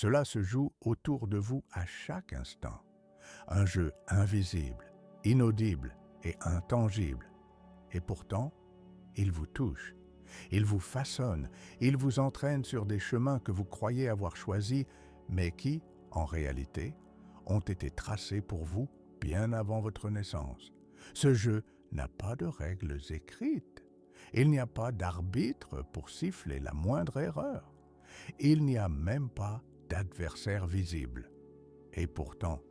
Cela se joue autour de vous à chaque instant. Un jeu invisible, inaudible et intangible. Et pourtant, il vous touche, il vous façonne, il vous entraîne sur des chemins que vous croyez avoir choisis, mais qui, en réalité, ont été tracés pour vous bien avant votre naissance. Ce jeu n'a pas de règles écrites. Il n'y a pas d'arbitre pour siffler la moindre erreur. Il n'y a même pas d'adversaire visible. Et pourtant,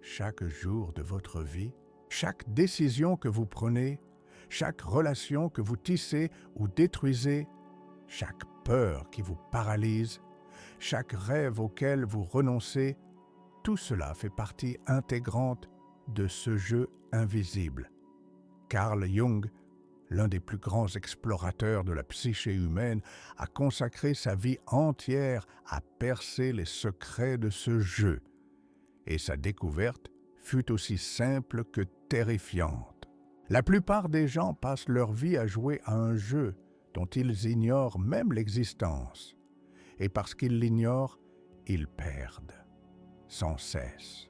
chaque jour de votre vie, chaque décision que vous prenez, chaque relation que vous tissez ou détruisez, chaque peur qui vous paralyse, chaque rêve auquel vous renoncez, tout cela fait partie intégrante de ce jeu invisible. Carl Jung, l'un des plus grands explorateurs de la psyché humaine, a consacré sa vie entière à percer les secrets de ce jeu. Et sa découverte fut aussi simple que terrifiante. La plupart des gens passent leur vie à jouer à un jeu dont ils ignorent même l'existence. Et parce qu'ils l'ignorent, ils perdent, sans cesse.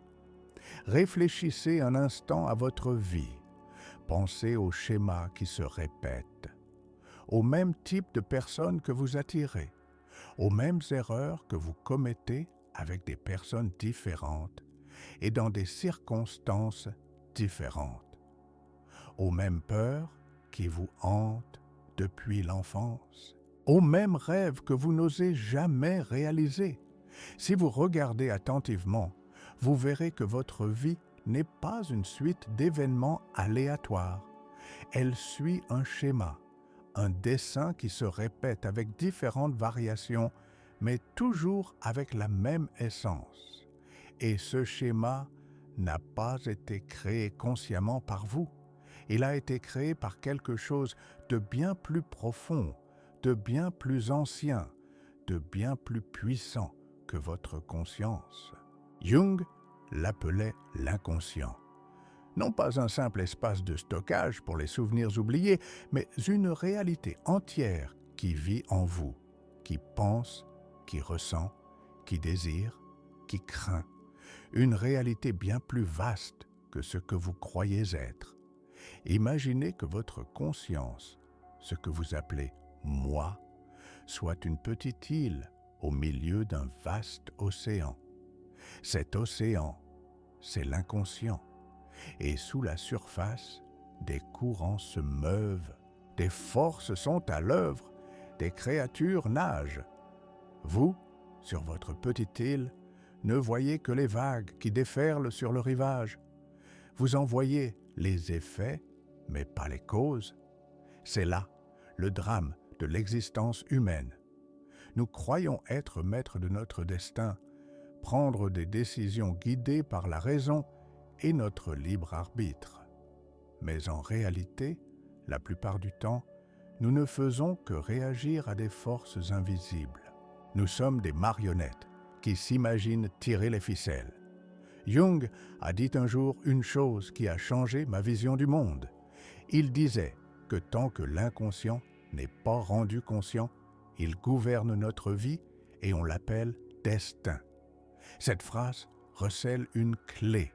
Réfléchissez un instant à votre vie. Pensez aux schémas qui se répètent, au même type de personnes que vous attirez, aux mêmes erreurs que vous commettez avec des personnes différentes et dans des circonstances différentes, aux mêmes peurs qui vous hantent depuis l'enfance, aux mêmes rêves que vous n'osez jamais réaliser. Si vous regardez attentivement, vous verrez que votre vie n'est pas une suite d'événements aléatoires. Elle suit un schéma, un dessin qui se répète avec différentes variations, mais toujours avec la même essence. Et ce schéma n'a pas été créé consciemment par vous. Il a été créé par quelque chose de bien plus profond, de bien plus ancien, de bien plus puissant que votre conscience. Jung l'appelait l'inconscient. Non pas un simple espace de stockage pour les souvenirs oubliés, mais une réalité entière qui vit en vous, qui pense, qui ressent, qui désire, qui craint. Une réalité bien plus vaste que ce que vous croyez être. Imaginez que votre conscience, ce que vous appelez « moi », soit une petite île au milieu d'un vaste océan. Cet océan, c'est l'inconscient. Et sous la surface, des courants se meuvent, des forces sont à l'œuvre, des créatures nagent. Vous, sur votre petite île, ne voyez que les vagues qui déferlent sur le rivage. Vous en voyez les effets, mais pas les causes. C'est là le drame de l'existence humaine. Nous croyons être maîtres de notre destin, prendre des décisions guidées par la raison et notre libre arbitre. Mais en réalité, la plupart du temps, nous ne faisons que réagir à des forces invisibles. Nous sommes des marionnettes qui s'imaginent tirer les ficelles. Jung a dit un jour une chose qui a changé ma vision du monde. Il disait que tant que l'inconscient n'est pas rendu conscient, il gouverne notre vie et on l'appelle destin. Cette phrase recèle une clé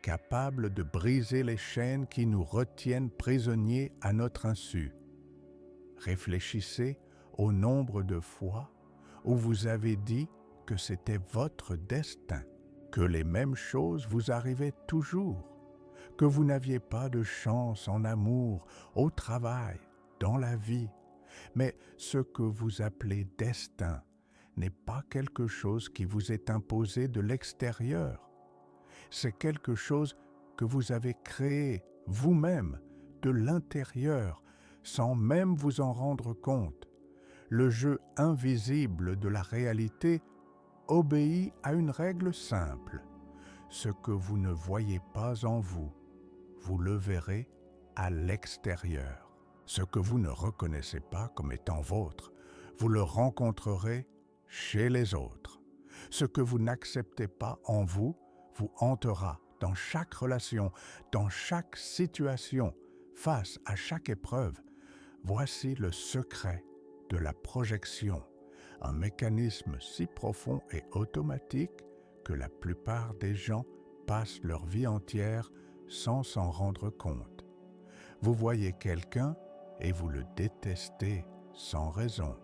capable de briser les chaînes qui nous retiennent prisonniers à notre insu. Réfléchissez au nombre de fois où vous avez dit que c'était votre destin, que les mêmes choses vous arrivaient toujours, que vous n'aviez pas de chance en amour, au travail, dans la vie. Mais ce que vous appelez destin n'est pas quelque chose qui vous est imposé de l'extérieur. C'est quelque chose que vous avez créé vous-même, de l'intérieur, sans même vous en rendre compte. Le jeu invisible de la réalité obéit à une règle simple. Ce que vous ne voyez pas en vous, vous le verrez à l'extérieur. Ce que vous ne reconnaissez pas comme étant vôtre, vous le rencontrerez chez les autres. Ce que vous n'acceptez pas en vous, vous hantera dans chaque relation, dans chaque situation, face à chaque épreuve. Voici le secret de la projection. un mécanisme si profond et automatique que la plupart des gens passent leur vie entière sans s'en rendre compte. Vous voyez quelqu'un et vous le détestez sans raison.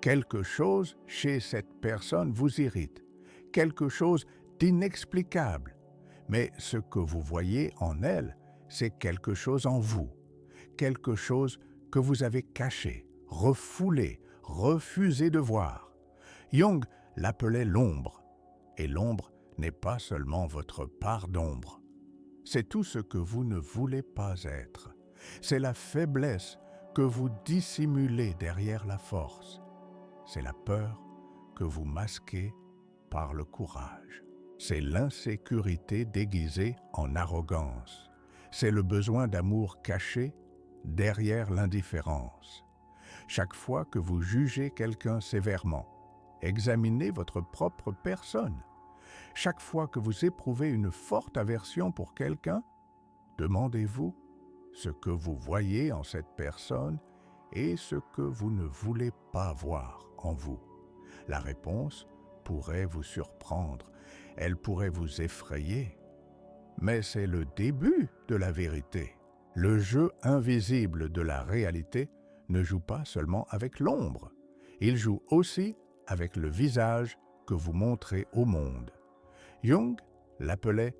Quelque chose chez cette personne vous irrite, quelque chose d'inexplicable. Mais ce que vous voyez en elle, c'est quelque chose en vous, quelque chose que vous avez caché, refoulé, refusé de voir. Jung l'appelait l'ombre, et l'ombre n'est pas seulement votre part d'ombre. C'est tout ce que vous ne voulez pas être. C'est la faiblesse que vous dissimulez derrière la force. C'est la peur que vous masquez par le courage. C'est l'insécurité déguisée en arrogance. C'est le besoin d'amour caché derrière l'indifférence. Chaque fois que vous jugez quelqu'un sévèrement, examinez votre propre personne. Chaque fois que vous éprouvez une forte aversion pour quelqu'un, demandez-vous ce que vous voyez en cette personne et ce que vous ne voulez pas voir en vous. La réponse pourrait vous surprendre, elle pourrait vous effrayer, mais c'est le début de la vérité. Le jeu invisible de la réalité ne joue pas seulement avec l'ombre, il joue aussi avec le visage que vous montrez au monde. Jung l'appelait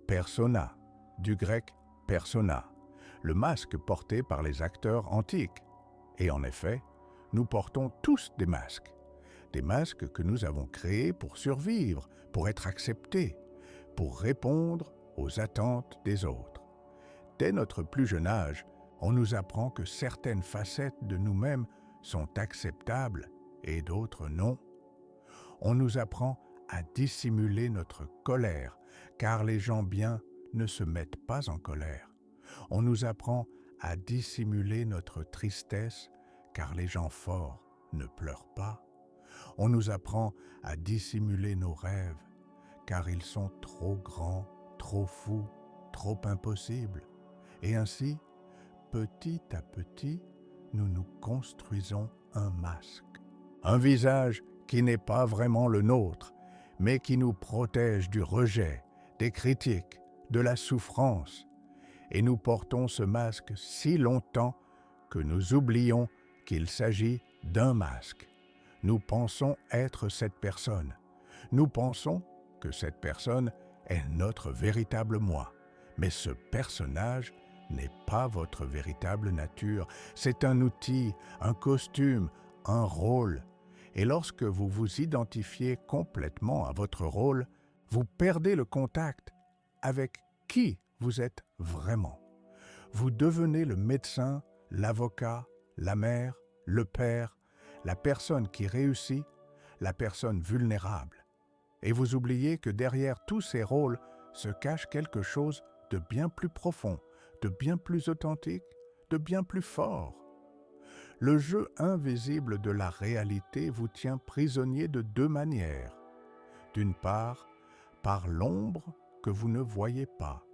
persona, du grec persona, le masque porté par les acteurs antiques. Et en effet, nous portons tous des masques que nous avons créés pour survivre, pour être acceptés, pour répondre aux attentes des autres. Dès notre plus jeune âge, on nous apprend que certaines facettes de nous-mêmes sont acceptables et d'autres non. On nous apprend à dissimuler notre colère, car les gens bien ne se mettent pas en colère. On nous apprend à dissimuler notre tristesse, car les gens forts ne pleurent pas. On nous apprend à dissimuler nos rêves, car ils sont trop grands, trop fous, trop impossibles. Et ainsi, petit à petit, nous nous construisons un masque. Un visage qui n'est pas vraiment le nôtre, mais qui nous protège du rejet, des critiques, de la souffrance. Et nous portons ce masque si longtemps que nous oublions qu'il s'agit d'un masque. Nous pensons être cette personne. Nous pensons que cette personne est notre véritable moi. Mais ce personnage n'est pas votre véritable nature. C'est un outil, un costume, un rôle. Et lorsque vous vous identifiez complètement à votre rôle, vous perdez le contact avec qui vous êtes vraiment. Vous devenez le médecin, l'avocat, la mère, le père, la personne qui réussit, la personne vulnérable. Et vous oubliez que derrière tous ces rôles se cache quelque chose de bien plus profond, de bien plus authentique, de bien plus fort. Le jeu invisible de la réalité vous tient prisonnier de deux manières. D'une part, par l'ombre que vous ne voyez pas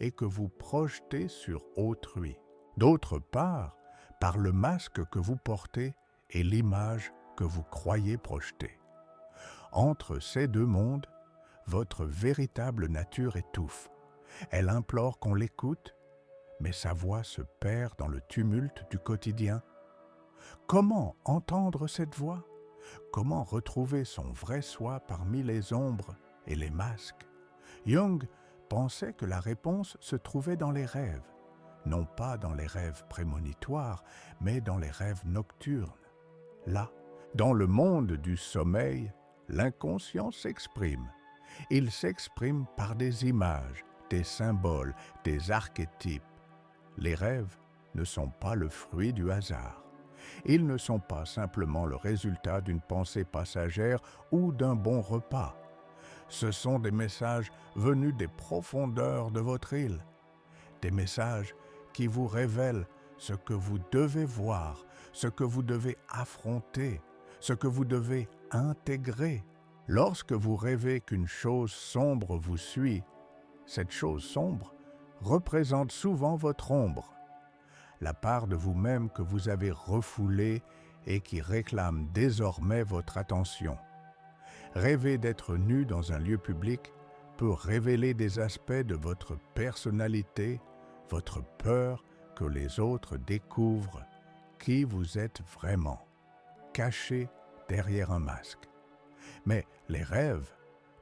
et que vous projetez sur autrui. D'autre part, par le masque que vous portez et l'image que vous croyez projeter. Entre ces deux mondes, votre véritable nature étouffe. Elle implore qu'on l'écoute, mais sa voix se perd dans le tumulte du quotidien. Comment entendre cette voix? Comment retrouver son vrai soi parmi les ombres et les masques? Jung pensait que la réponse se trouvait dans les rêves, non pas dans les rêves prémonitoires, mais dans les rêves nocturnes. Là, dans le monde du sommeil, l'inconscient s'exprime. Il s'exprime par des images, des symboles, des archétypes. Les rêves ne sont pas le fruit du hasard. Ils ne sont pas simplement le résultat d'une pensée passagère ou d'un bon repas. Ce sont des messages venus des profondeurs de votre île. Des messages qui vous révèlent ce que vous devez voir, ce que vous devez affronter, ce que vous devez intégrer. Lorsque vous rêvez qu'une chose sombre vous suit, cette chose sombre représente souvent votre ombre, la part de vous-même que vous avez refoulée et qui réclament désormais votre attention. Rêver d'être nu dans un lieu public peut révéler des aspects de votre personnalité, votre peur que les autres découvrent qui vous êtes vraiment, caché derrière un masque. Mais les rêves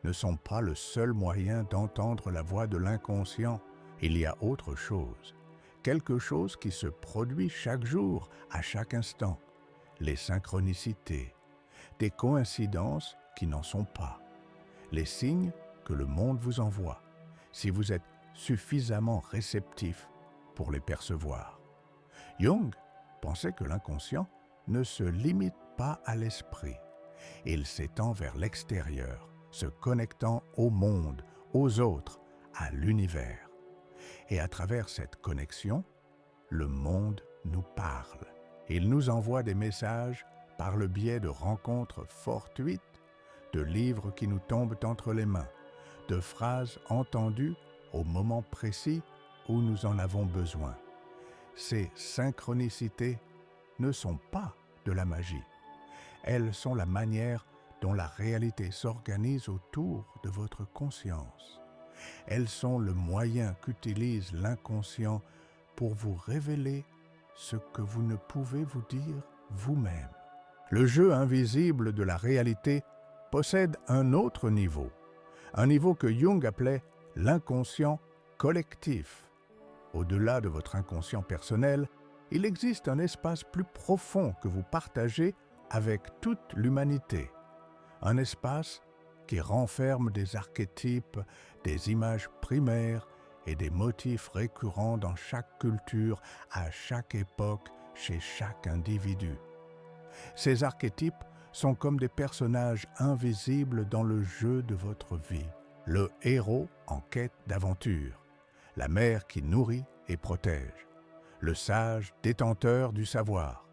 ne sont pas le seul moyen d'entendre la voix de l'inconscient. Il y a autre chose, quelque chose qui se produit chaque jour, à chaque instant. Les synchronicités, des coïncidences qui n'en sont pas, les signes que le monde vous envoie, si vous êtes suffisamment réceptif pour les percevoir. Jung pensait que l'inconscient ne se limite pas à l'esprit. Il s'étend vers l'extérieur, se connectant au monde, aux autres, à l'univers. Et à travers cette connexion, le monde nous parle. Il nous envoie des messages par le biais de rencontres fortuites, de livres qui nous tombent entre les mains, de phrases entendues au moment précis où nous en avons besoin. Ces synchronicités ne sont pas de la magie. Elles sont la manière dont la réalité s'organise autour de votre conscience. Elles sont le moyen qu'utilise l'inconscient pour vous révéler ce que vous ne pouvez vous dire vous-même. Le jeu invisible de la réalité possède un autre niveau, un niveau que Jung appelait l'inconscient collectif. Au-delà de votre inconscient personnel, il existe un espace plus profond que vous partagez avec toute l'humanité. Un espace qui renferme des archétypes, des images primaires et des motifs récurrents dans chaque culture, à chaque époque, chez chaque individu. Ces archétypes sont comme des personnages invisibles dans le jeu de votre vie. Le héros en quête d'aventure, la mère qui nourrit et protège, le sage détenteur du savoir,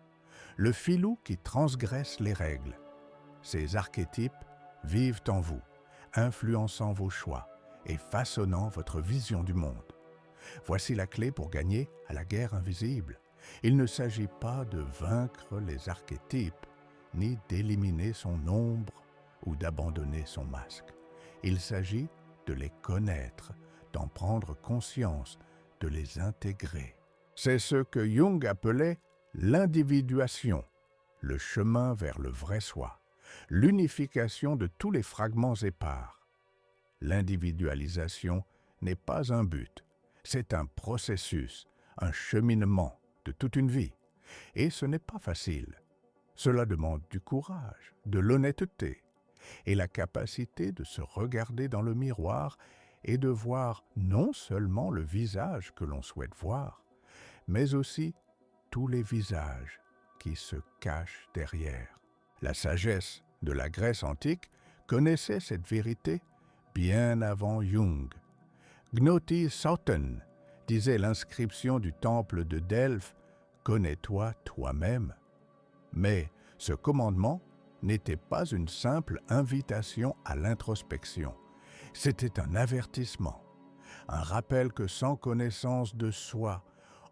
le filou qui transgresse les règles. Ces archétypes vivent en vous, influençant vos choix et façonnant votre vision du monde. Voici la clé pour gagner à la guerre invisible. Il ne s'agit pas de vaincre les archétypes, ni d'éliminer son ombre ou d'abandonner son masque. Il s'agit de les connaître, d'en prendre conscience, de les intégrer. C'est ce que Jung appelait l'individuation, le chemin vers le vrai soi, l'unification de tous les fragments épars. L'individualisation n'est pas un but, c'est un processus, un cheminement de toute une vie. Et ce n'est pas facile. Cela demande du courage, de l'honnêteté et la capacité de se regarder dans le miroir et de voir non seulement le visage que l'on souhaite voir, mais aussi tous les visages qui se cachent derrière. La sagesse de la Grèce antique connaissait cette vérité bien avant Jung. Gnoti Soten disait l'inscription du temple de Delphes « Connais-toi toi-même ». Mais ce commandement n'était pas une simple invitation à l'introspection. C'était un avertissement, un rappel que sans connaissance de soi,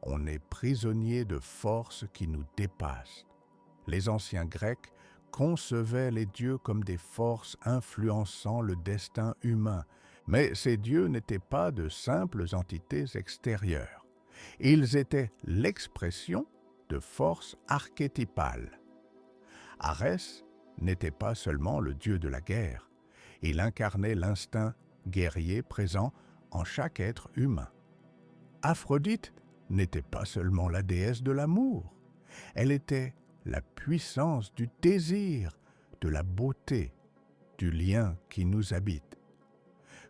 on est prisonnier de forces qui nous dépassent. Les anciens Grecs concevaient les dieux comme des forces influençant le destin humain, mais ces dieux n'étaient pas de simples entités extérieures. Ils étaient l'expression de forces archétypales. Arès n'était pas seulement le dieu de la guerre, il incarnait l'instinct guerrier présent en chaque être humain. Aphrodite n'était pas seulement la déesse de l'amour, elle était la puissance du désir, de la beauté, du lien qui nous habite.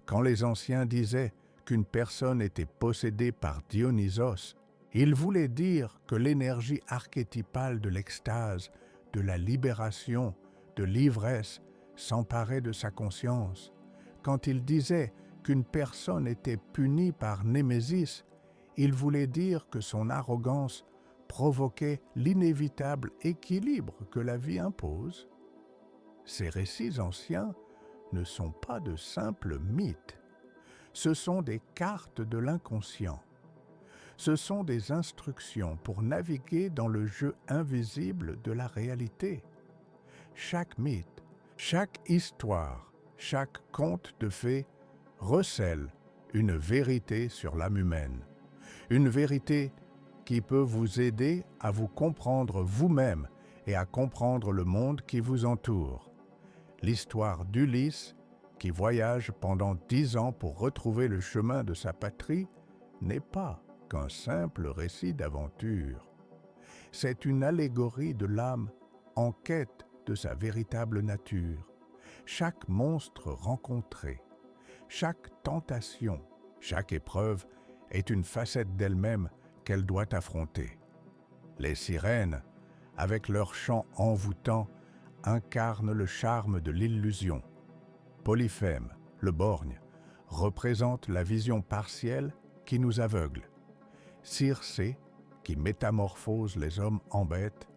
Quand les anciens disaient qu'une personne était possédée par Dionysos, ils voulaient dire que l'énergie archétypale de l'extase, de la libération, de l'ivresse s'emparait de sa conscience. Quand ils disaient qu'une personne était punie par Némésis, ils voulaient dire que son arrogance provoquait l'inévitable équilibre que la vie impose. Ces récits anciens ne sont pas de simples mythes, ce sont des cartes de l'inconscient. Ce sont des instructions pour naviguer dans le jeu invisible de la réalité. Chaque mythe, chaque histoire, chaque conte de fées recèle une vérité sur l'âme humaine, une vérité qui peut vous aider à vous comprendre vous-même et à comprendre le monde qui vous entoure. L'histoire d'Ulysse, qui voyage pendant 10 ans pour retrouver le chemin de sa patrie, n'est pas qu'un simple récit d'aventure. C'est une allégorie de l'âme en quête de sa véritable nature. Chaque monstre rencontré, chaque tentation, chaque épreuve est une facette d'elle-même qu'elle doit affronter. Les sirènes, avec leur chant envoûtant, incarnent le charme de l'illusion. Polyphème, le borgne, représente la vision partielle qui nous aveugle. Circé, qui métamorphose les hommes en bêtes,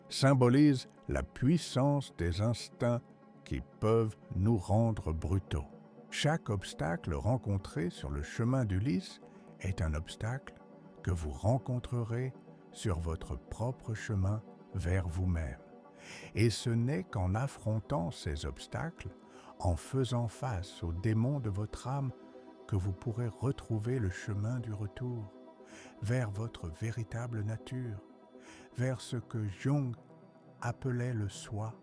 symbolise la puissance des instincts qui peuvent nous rendre brutaux. Chaque obstacle rencontré sur le chemin d'Ulysse est un obstacle que vous rencontrerez sur votre propre chemin vers vous-même. Et ce n'est qu'en affrontant ces obstacles, en faisant face aux démons de votre âme, que vous pourrez retrouver le chemin du retour, vers votre véritable nature, vers ce que Jung appelait le soi,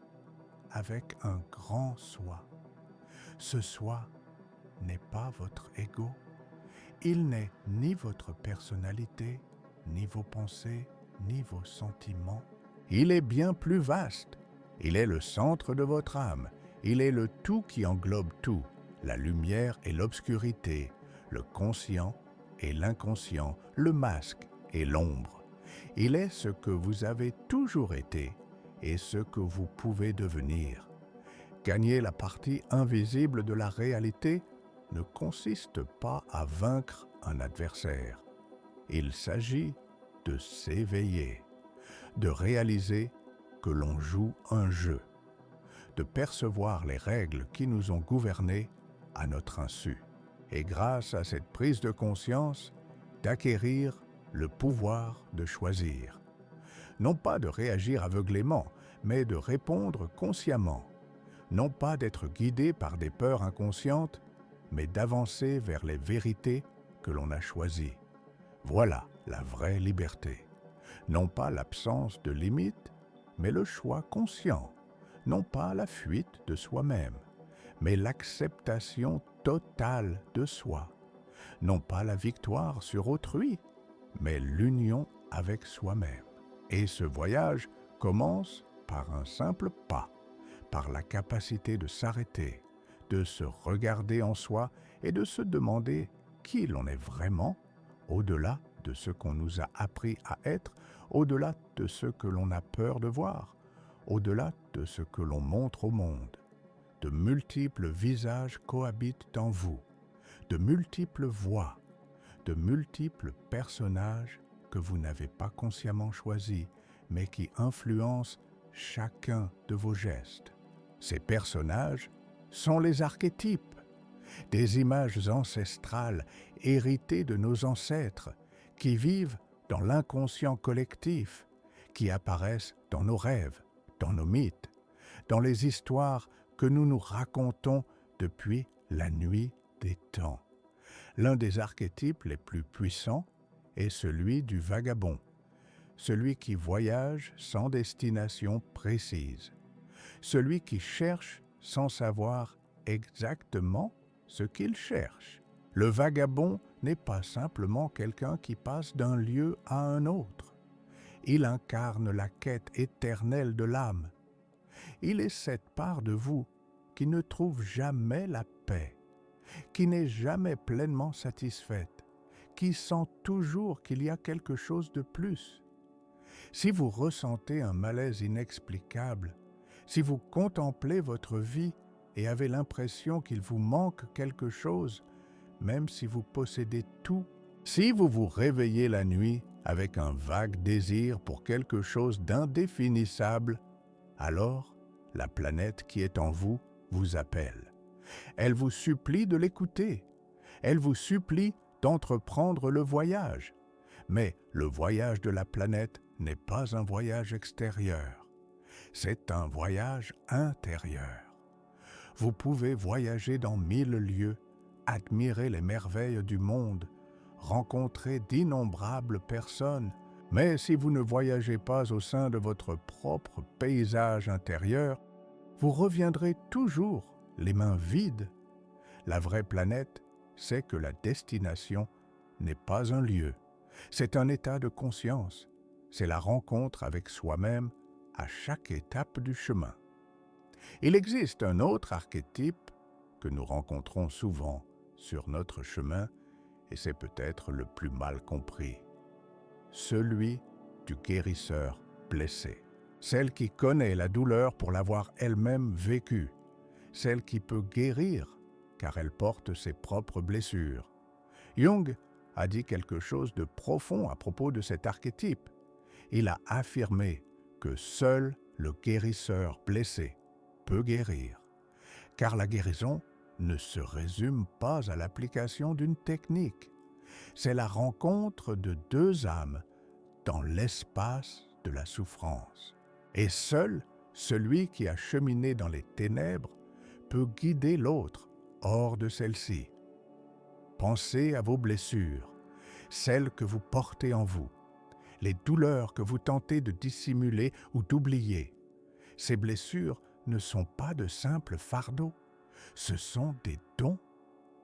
avec un grand soi. Ce soi n'est pas votre ego, il n'est ni votre personnalité, ni vos pensées, ni vos sentiments. Il est bien plus vaste, il est le centre de votre âme, il est le tout qui englobe tout, la lumière et l'obscurité, le conscient et l'inconscient, le masque et l'ombre. Il est ce que vous avez toujours été et ce que vous pouvez devenir. Gagner la partie invisible de la réalité ne consiste pas à vaincre un adversaire. Il s'agit de s'éveiller, de réaliser que l'on joue un jeu, de percevoir les règles qui nous ont gouvernés à notre insu. Et grâce à cette prise de conscience, d'acquérir le pouvoir de choisir. Non pas de réagir aveuglément, mais de répondre consciemment. Non pas d'être guidé par des peurs inconscientes, mais d'avancer vers les vérités que l'on a choisies. Voilà la vraie liberté. Non pas l'absence de limites, mais le choix conscient. Non pas la fuite de soi-même, mais l'acceptation totale de soi. Non pas la victoire sur autrui, mais l'union avec soi-même. Et ce voyage commence par un simple pas, par la capacité de s'arrêter, de se regarder en soi et de se demander qui l'on est vraiment, au-delà de ce qu'on nous a appris à être, au-delà de ce que l'on a peur de voir, au-delà de ce que l'on montre au monde. De multiples visages cohabitent en vous, de multiples voix, de multiples personnages que vous n'avez pas consciemment choisis, mais qui influencent chacun de vos gestes. Ces personnages sont les archétypes, des images ancestrales héritées de nos ancêtres, qui vivent dans l'inconscient collectif, qui apparaissent dans nos rêves, dans nos mythes, dans les histoires que nous nous racontons depuis la nuit des temps. L'un des archétypes les plus puissants est celui du vagabond, celui qui voyage sans destination précise, celui qui cherche sans savoir exactement ce qu'il cherche. Le vagabond n'est pas simplement quelqu'un qui passe d'un lieu à un autre. Il incarne la quête éternelle de l'âme. Il est cette part de vous qui ne trouve jamais la paix, qui n'est jamais pleinement satisfaite, qui sent toujours qu'il y a quelque chose de plus. Si vous ressentez un malaise inexplicable, si vous contemplez votre vie et avez l'impression qu'il vous manque quelque chose, même si vous possédez tout, si vous vous réveillez la nuit avec un vague désir pour quelque chose d'indéfinissable, alors la planète qui est en vous vous appelle. Elle vous supplie de l'écouter. Elle vous supplie d'entreprendre le voyage. Mais le voyage de la planète n'est pas un voyage extérieur, c'est un voyage intérieur. Vous pouvez voyager dans 1000 lieux, admirer les merveilles du monde, rencontrer d'innombrables personnes, mais si vous ne voyagez pas au sein de votre propre paysage intérieur, vous reviendrez toujours les mains vides. La vraie planète, c'est que la destination n'est pas un lieu, c'est un état de conscience, c'est la rencontre avec soi-même à chaque étape du chemin. Il existe un autre archétype que nous rencontrons souvent sur notre chemin, et c'est peut-être le plus mal compris. Celui du guérisseur blessé. Celle qui connaît la douleur pour l'avoir elle-même vécue. Celle qui peut guérir car elle porte ses propres blessures. Jung a dit quelque chose de profond à propos de cet archétype. Il a affirmé que seul le guérisseur blessé peut guérir, car la guérison ne se résume pas à l'application d'une technique. C'est la rencontre de deux âmes dans l'espace de la souffrance. Et seul celui qui a cheminé dans les ténèbres peut guider l'autre hors de celle-ci. Pensez à vos blessures, celles que vous portez en vous, les douleurs que vous tentez de dissimuler ou d'oublier. Ces blessures ne sont pas de simples fardeaux, ce sont des dons.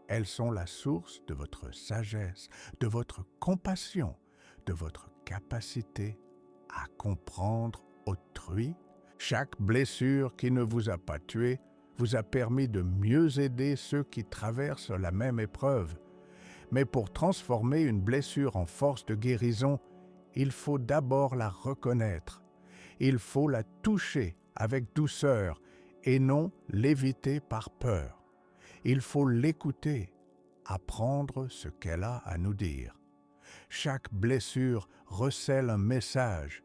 Elles sont la source de votre sagesse, de votre compassion, de votre capacité à comprendre autrui. Chaque blessure qui ne vous a pas tué vous a permis de mieux aider ceux qui traversent la même épreuve. Mais pour transformer une blessure en force de guérison, il faut d'abord la reconnaître. Il faut la toucher avec douceur et non l'éviter par peur. Il faut l'écouter, apprendre ce qu'elle a à nous dire. Chaque blessure recèle un message,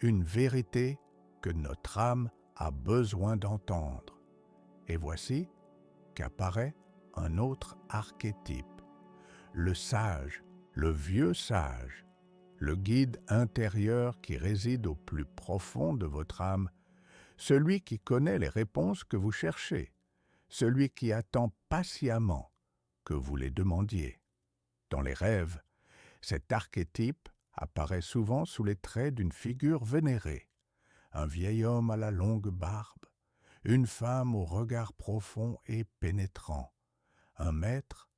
une vérité que notre âme a besoin d'entendre. Et voici qu'apparaît un autre archétype, le sage, le vieux sage, le guide intérieur qui réside au plus profond de votre âme, celui qui connaît les réponses que vous cherchez, celui qui attend patiemment que vous les demandiez. Dans les rêves, cet archétype apparaît souvent sous les traits d'une figure vénérée, un vieil homme à la longue barbe, une femme au regard profond et pénétrant, un maître,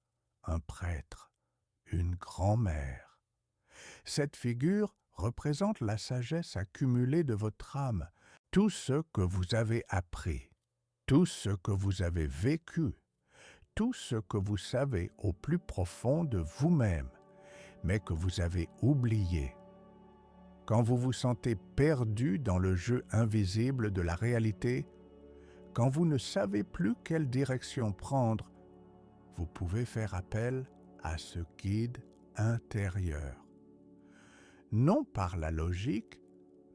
un prêtre, une grand-mère. Cette figure représente la sagesse accumulée de votre âme, tout ce que vous avez appris, tout ce que vous avez vécu, tout ce que vous savez au plus profond de vous-même, mais que vous avez oublié. Quand vous vous sentez perdu dans le jeu invisible de la réalité, quand vous ne savez plus quelle direction prendre, vous pouvez faire appel à ce guide intérieur. Non par la logique,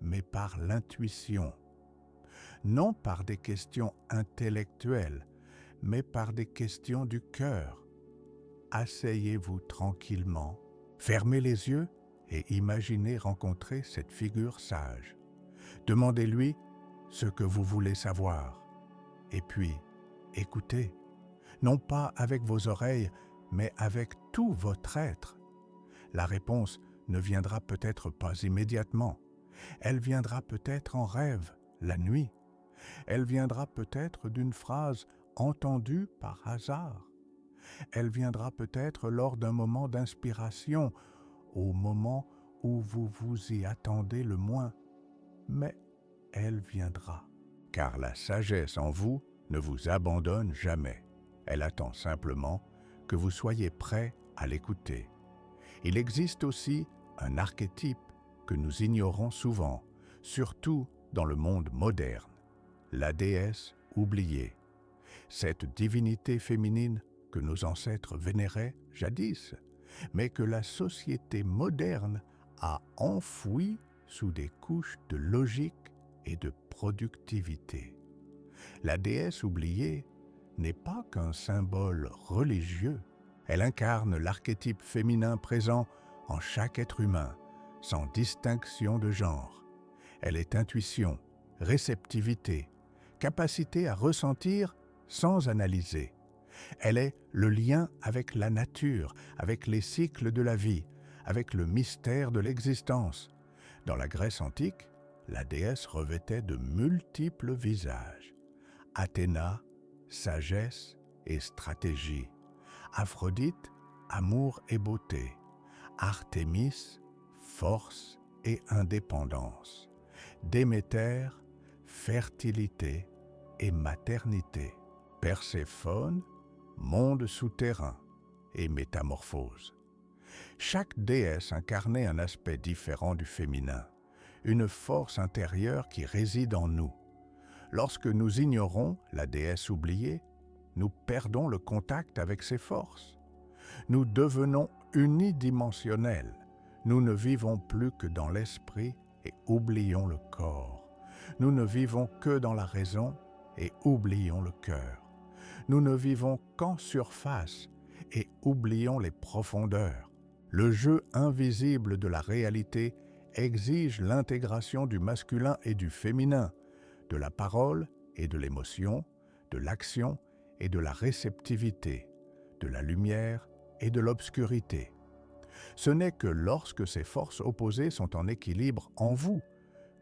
mais par l'intuition. Non par des questions intellectuelles, mais par des questions du cœur. Asseyez-vous tranquillement, fermez les yeux et imaginez rencontrer cette figure sage. Demandez-lui ce que vous voulez savoir. Et puis, écoutez, non pas avec vos oreilles, mais avec tout votre être. La réponse ne viendra peut-être pas immédiatement. Elle viendra peut-être en rêve, la nuit. Elle viendra peut-être d'une phrase entendue par hasard. Elle viendra peut-être lors d'un moment d'inspiration, au moment où vous vous y attendez le moins. Mais elle viendra, car la sagesse en vous ne vous abandonne jamais. Elle attend simplement que vous soyez prêt à l'écouter. Il existe aussi un archétype que nous ignorons souvent, surtout dans le monde moderne, la déesse oubliée. Cette divinité féminine que nos ancêtres vénéraient jadis, mais que la société moderne a enfouie sous des couches de logique et de productivité. La déesse oubliée n'est pas qu'un symbole religieux. Elle incarne l'archétype féminin présent en chaque être humain, sans distinction de genre. Elle est intuition, réceptivité, capacité à ressentir sans analyser. Elle est le lien avec la nature, avec les cycles de la vie, avec le mystère de l'existence. Dans la Grèce antique, la déesse revêtait de multiples visages. Athéna, sagesse et stratégie. Aphrodite, amour et beauté. Artémis, force et indépendance. Déméter, fertilité et maternité. Perséphone, monde souterrain et métamorphose. Chaque déesse incarnait un aspect différent du féminin, une force intérieure qui réside en nous. Lorsque nous ignorons la déesse oubliée, nous perdons le contact avec ses forces. Nous devenons unidimensionnels. Nous ne vivons plus que dans l'esprit et oublions le corps. Nous ne vivons que dans la raison et oublions le cœur. Nous ne vivons qu'en surface et oublions les profondeurs. Le jeu invisible de la réalité exige l'intégration du masculin et du féminin, de la parole et de l'émotion, de l'action et de la réceptivité, de la lumière et de l'obscurité. Ce n'est que lorsque ces forces opposées sont en équilibre en vous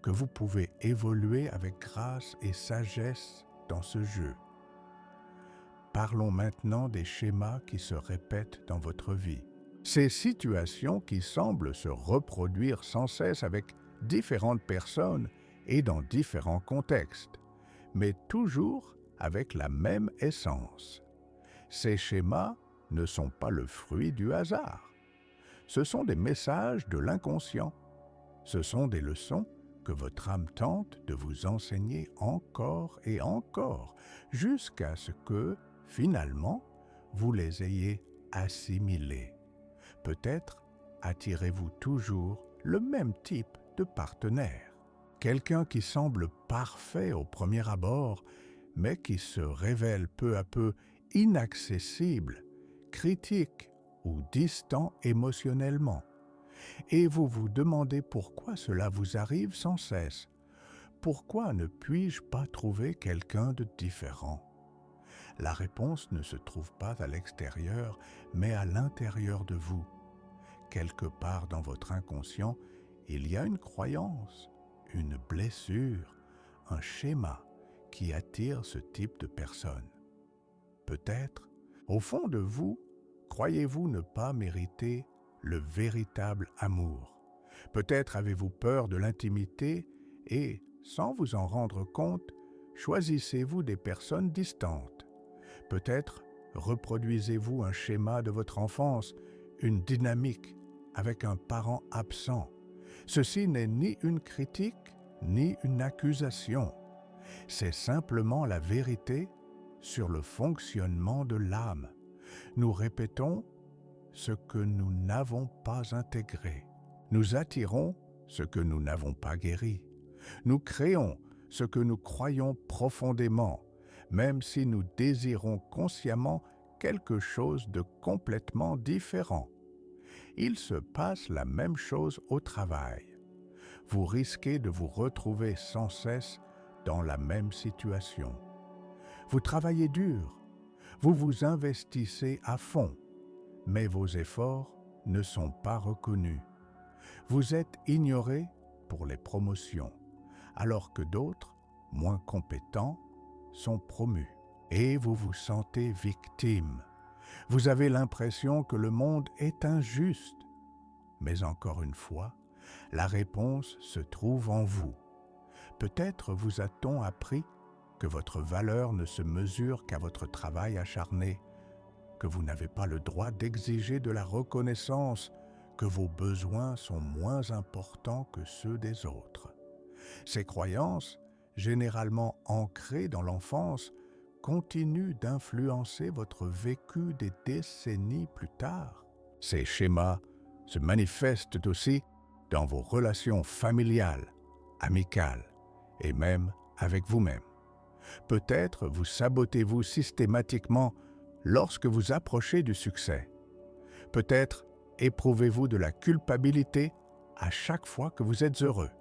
que vous pouvez évoluer avec grâce et sagesse dans ce jeu. Parlons maintenant des schémas qui se répètent dans votre vie. Ces situations qui semblent se reproduire sans cesse avec différentes personnes et dans différents contextes, mais toujours avec la même essence. Ces schémas ne sont pas le fruit du hasard. Ce sont des messages de l'inconscient. Ce sont des leçons que votre âme tente de vous enseigner encore et encore, jusqu'à ce que, finalement, vous les ayez assimilés. Peut-être attirez-vous toujours le même type de partenaire. Quelqu'un qui semble parfait au premier abord, mais qui se révèle peu à peu inaccessible, critique ou distant émotionnellement. Et vous vous demandez pourquoi cela vous arrive sans cesse. Pourquoi ne puis-je pas trouver quelqu'un de différent? La réponse ne se trouve pas à l'extérieur, mais à l'intérieur de vous. Quelque part dans votre inconscient, il y a une croyance, une blessure, un schéma qui attire ce type de personne. Peut-être, au fond de vous, croyez-vous ne pas mériter le véritable amour. Peut-être avez-vous peur de l'intimité et, sans vous en rendre compte, choisissez-vous des personnes distantes. Peut-être reproduisez-vous un schéma de votre enfance, une dynamique avec un parent absent. Ceci n'est ni une critique, ni une accusation. C'est simplement la vérité sur le fonctionnement de l'âme. Nous répétons ce que nous n'avons pas intégré. Nous attirons ce que nous n'avons pas guéri. Nous créons ce que nous croyons profondément, même si nous désirons consciemment quelque chose de complètement différent. Il se passe la même chose au travail. Vous risquez de vous retrouver sans cesse dans la même situation. Vous travaillez dur, vous vous investissez à fond, mais vos efforts ne sont pas reconnus. Vous êtes ignoré pour les promotions, alors que d'autres, moins compétents, sont promus. Et vous vous sentez victime. Vous avez l'impression que le monde est injuste. Mais encore une fois, la réponse se trouve en vous. Peut-être vous a-t-on appris que votre valeur ne se mesure qu'à votre travail acharné, que vous n'avez pas le droit d'exiger de la reconnaissance, que vos besoins sont moins importants que ceux des autres. Ces croyances, généralement ancrées dans l'enfance, continuent d'influencer votre vécu des décennies plus tard. Ces schémas se manifestent aussi dans vos relations familiales, amicales et même avec vous-même. Peut-être vous sabotez-vous systématiquement lorsque vous approchez du succès. Peut-être éprouvez-vous de la culpabilité à chaque fois que vous êtes heureux.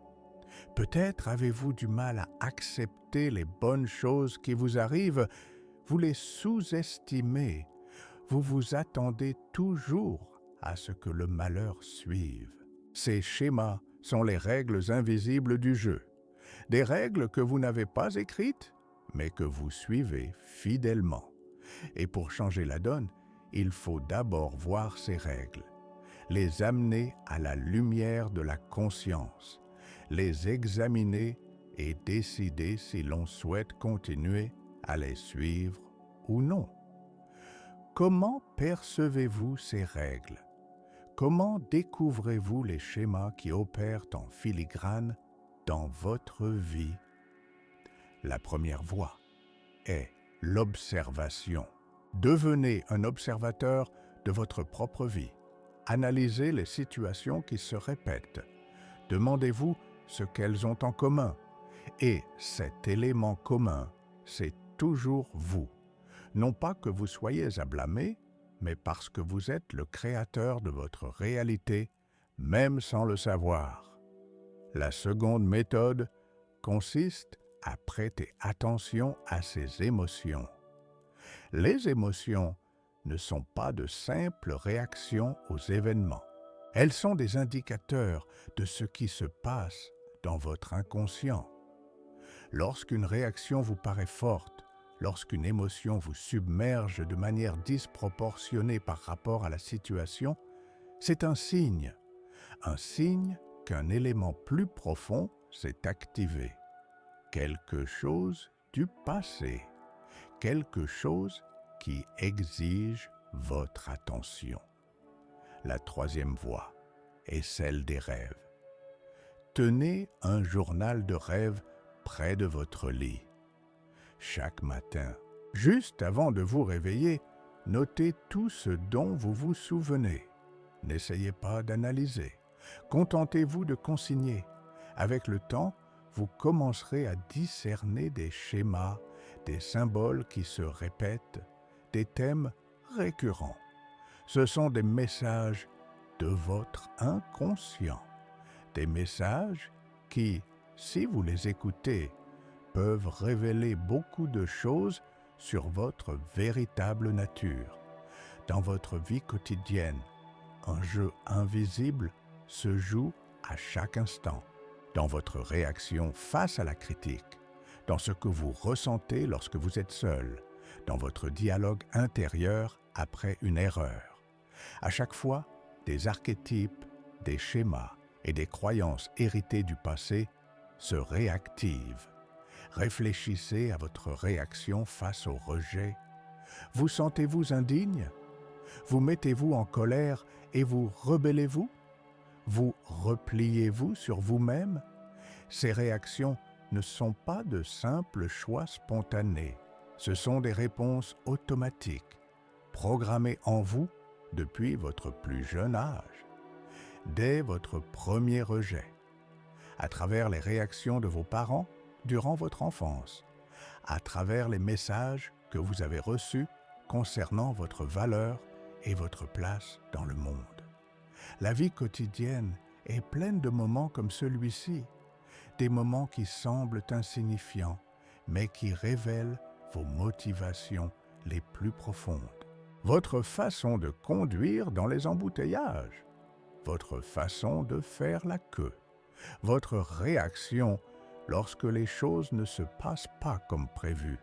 Peut-être avez-vous du mal à accepter les bonnes choses qui vous arrivent, vous les sous-estimez, vous vous attendez toujours à ce que le malheur suive. Ces schémas sont les règles invisibles du jeu, des règles que vous n'avez pas écrites, mais que vous suivez fidèlement. Et pour changer la donne, il faut d'abord voir ces règles, les amener à la lumière de la conscience, les examiner et décider si l'on souhaite continuer à les suivre ou non. Comment percevez-vous ces règles? Comment découvrez-vous les schémas qui opèrent en filigrane dans votre vie? La première voie est l'observation. Devenez un observateur de votre propre vie. Analysez les situations qui se répètent. Demandez-vous ce qu'elles ont en commun. Et cet élément commun, c'est toujours vous. Non pas que vous soyez à blâmer, mais parce que vous êtes le créateur de votre réalité, même sans le savoir. La seconde méthode consiste à prêter attention à ses émotions. Les émotions ne sont pas de simples réactions aux événements. Elles sont des indicateurs de ce qui se passe dans votre inconscient. Lorsqu'une réaction vous paraît forte, lorsqu'une émotion vous submerge de manière disproportionnée par rapport à la situation, c'est un signe qu'un élément plus profond s'est activé. Quelque chose du passé, quelque chose qui exige votre attention. La troisième voie est celle des rêves. Tenez un journal de rêves près de votre lit. Chaque matin, juste avant de vous réveiller, notez tout ce dont vous vous souvenez. N'essayez pas d'analyser. Contentez-vous de consigner. Avec le temps, vous commencerez à discerner des schémas, des symboles qui se répètent, des thèmes récurrents. Ce sont des messages de votre inconscient. Des messages qui, si vous les écoutez, peuvent révéler beaucoup de choses sur votre véritable nature. Dans votre vie quotidienne, un jeu invisible se joue à chaque instant. Dans votre réaction face à la critique, dans ce que vous ressentez lorsque vous êtes seul, dans votre dialogue intérieur après une erreur. À chaque fois, des archétypes, des schémas et des croyances héritées du passé se réactivent. Réfléchissez à votre réaction face au rejet. Vous sentez-vous indigne? Vous mettez-vous en colère et vous rebellez-vous? Vous repliez-vous sur vous-même? Ces réactions ne sont pas de simples choix spontanés. Ce sont des réponses automatiques, programmées en vous depuis votre plus jeune âge, dès votre premier rejet, à travers les réactions de vos parents durant votre enfance, à travers les messages que vous avez reçus concernant votre valeur et votre place dans le monde. La vie quotidienne est pleine de moments comme celui-ci, des moments qui semblent insignifiants, mais qui révèlent vos motivations les plus profondes. Votre façon de conduire dans les embouteillages, votre façon de faire la queue, votre réaction lorsque les choses ne se passent pas comme prévu.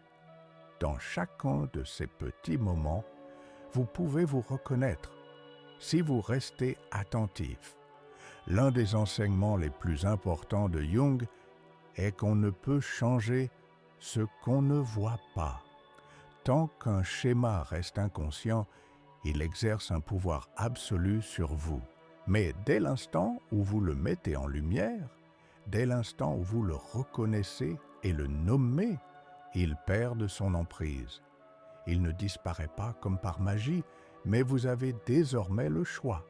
Dans chacun de ces petits moments, vous pouvez vous reconnaître si vous restez attentif. L'un des enseignements les plus importants de Jung est qu'on ne peut changer ce qu'on ne voit pas. Tant qu'un schéma reste inconscient, il exerce un pouvoir absolu sur vous. Mais dès l'instant où vous le mettez en lumière, dès l'instant où vous le reconnaissez et le nommez, il perd de son emprise. Il ne disparaît pas comme par magie, mais vous avez désormais le choix.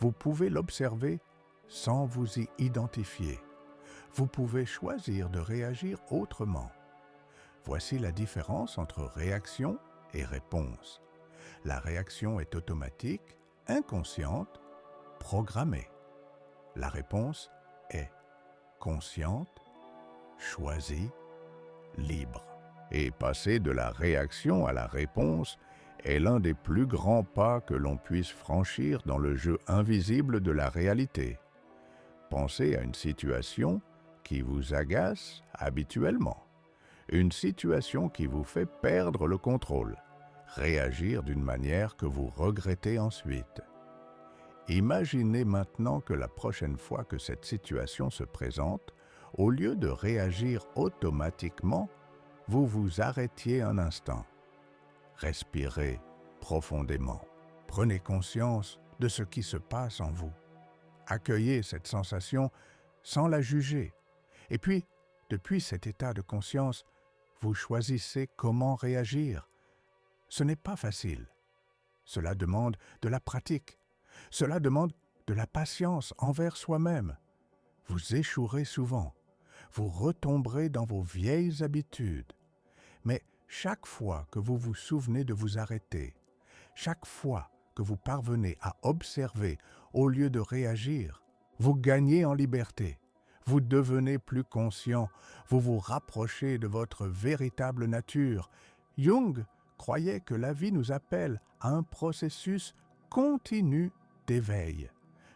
Vous pouvez l'observer sans vous y identifier. Vous pouvez choisir de réagir autrement. Voici la différence entre réaction et réponse. La réaction est automatique, inconsciente programmée? La réponse est consciente, choisie, libre. Et passer de la réaction à la réponse est l'un des plus grands pas que l'on puisse franchir dans le jeu invisible de la réalité. Pensez à une situation qui vous agace habituellement, une situation qui vous fait perdre le contrôle, réagir d'une manière que vous regrettez ensuite. Imaginez maintenant que la prochaine fois que cette situation se présente, au lieu de réagir automatiquement, vous vous arrêtiez un instant. Respirez profondément. Prenez conscience de ce qui se passe en vous. Accueillez cette sensation sans la juger. Et puis, depuis cet état de conscience, vous choisissez comment réagir. Ce n'est pas facile. Cela demande de la pratique. Cela demande de la patience envers soi-même. Vous échouerez souvent. Vous retomberez dans vos vieilles habitudes. Mais chaque fois que vous vous souvenez de vous arrêter, chaque fois que vous parvenez à observer au lieu de réagir, vous gagnez en liberté. Vous devenez plus conscient, vous vous rapprochez de votre véritable nature. Jung croyait que la vie nous appelle à un processus continu d'éveil.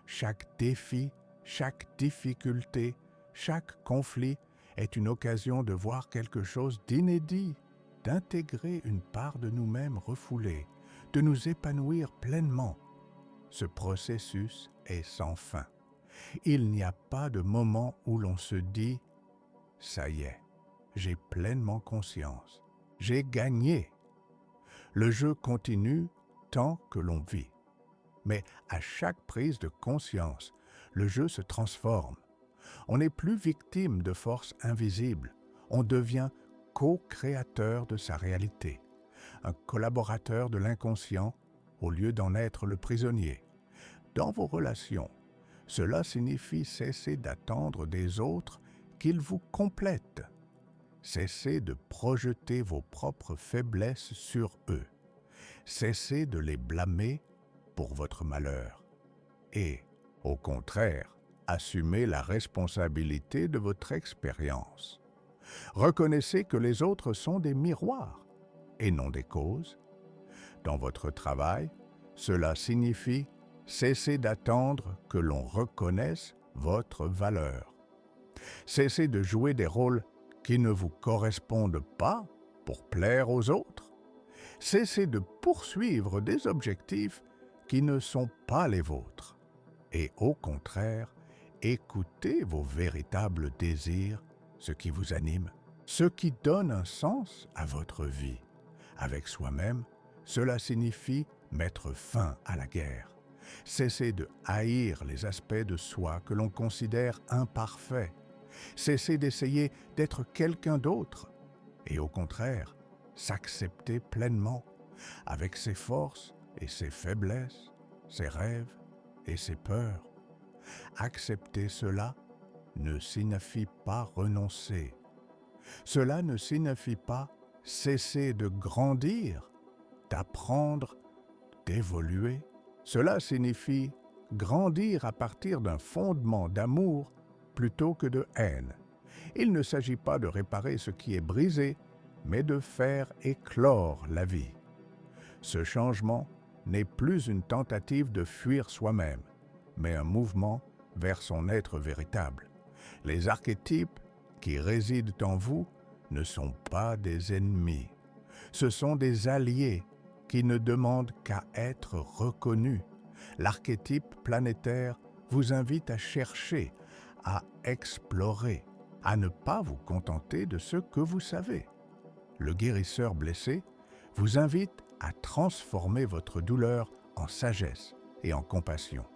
Chaque défi, chaque difficulté, chaque conflit est une occasion de voir quelque chose d'inédit, d'intégrer une part de nous-mêmes refoulée, de nous épanouir pleinement. Ce processus est sans fin. Il n'y a pas de moment où l'on se dit « ça y est, j'ai pleinement conscience, j'ai gagné ». Le jeu continue tant que l'on vit. Mais à chaque prise de conscience, le jeu se transforme. On n'est plus victime de forces invisibles, on devient co-créateur de sa réalité, un collaborateur de l'inconscient au lieu d'en être le prisonnier. Dans vos relations, cela signifie cesser d'attendre des autres qu'ils vous complètent. Cessez de projeter vos propres faiblesses sur eux. Cessez de les blâmer pour votre malheur. Et, au contraire, assumez la responsabilité de votre expérience. Reconnaissez que les autres sont des miroirs et non des causes. Dans votre travail, cela signifie cesser d'attendre que l'on reconnaisse votre valeur. Cessez de jouer des rôles qui ne vous correspondent pas pour plaire aux autres. Cessez de poursuivre des objectifs qui ne sont pas les vôtres. Et au contraire, écoutez vos véritables désirs, ce qui vous anime, ce qui donne un sens à votre vie. Avec soi-même, cela signifie mettre fin à la guerre. Cessez de haïr les aspects de soi que l'on considère imparfaits. Cessez d'essayer d'être quelqu'un d'autre. Et au contraire, s'accepter pleinement, avec ses forces et ses faiblesses, ses rêves et ses peurs. Accepter cela ne signifie pas renoncer. Cela ne signifie pas cesser de grandir, d'apprendre, d'évoluer. Cela signifie grandir à partir d'un fondement d'amour plutôt que de haine. Il ne s'agit pas de réparer ce qui est brisé, mais de faire éclore la vie. Ce changement n'est plus une tentative de fuir soi-même, mais un mouvement vers son être véritable. Les archétypes qui résident en vous ne sont pas des ennemis. Ce sont des alliés qui ne demandent qu'à être reconnus. L'archétype planétaire vous invite à chercher, à explorer, à ne pas vous contenter de ce que vous savez. Le guérisseur blessé vous invite à transformer votre douleur en sagesse et en compassion.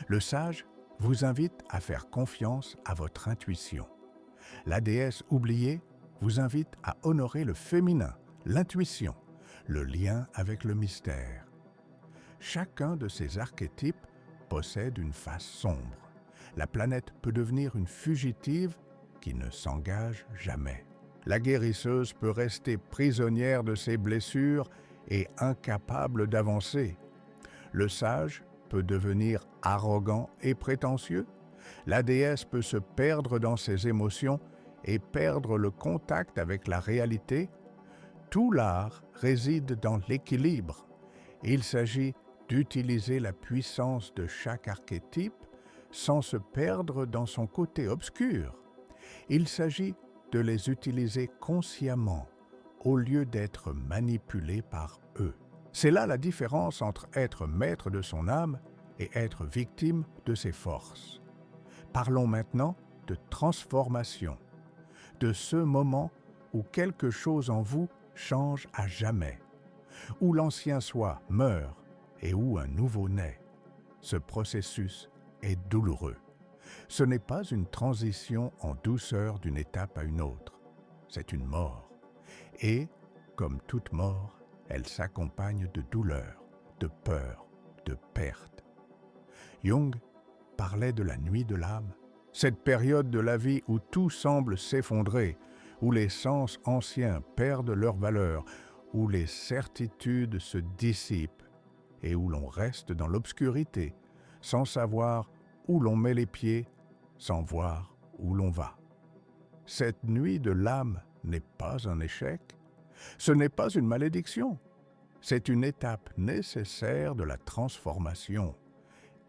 Le sage vous invite à faire confiance à votre intuition. La déesse oubliée vous invite à honorer le féminin, l'intuition, le lien avec le mystère. Chacun de ces archétypes possède une face sombre. La planète peut devenir une fugitive qui ne s'engage jamais. La guérisseuse peut rester prisonnière de ses blessures et incapable d'avancer. Le sage peut devenir arrogant et prétentieux. La déesse peut se perdre dans ses émotions et perdre le contact avec la réalité. Tout l'art réside dans l'équilibre. Il s'agit d'utiliser la puissance de chaque archétype sans se perdre dans son côté obscur. Il s'agit de les utiliser consciemment au lieu d'être manipulé par eux. C'est là la différence entre être maître de son âme et être victime de ses forces. Parlons maintenant de transformation, de ce moment où quelque chose en vous change à jamais, où l'ancien soi meurt et où un nouveau naît. Ce processus est douloureux. Ce n'est pas une transition en douceur d'une étape à une autre, c'est une mort. Et, comme toute mort, elle s'accompagne de douleur, de peur, de perte. Jung parlait de la nuit de l'âme, cette période de la vie où tout semble s'effondrer, où les sens anciens perdent leur valeur, où les certitudes se dissipent et où l'on reste dans l'obscurité, sans savoir où l'on met les pieds, sans voir où l'on va. Cette nuit de l'âme n'est pas un échec, ce n'est pas une malédiction, c'est une étape nécessaire de la transformation.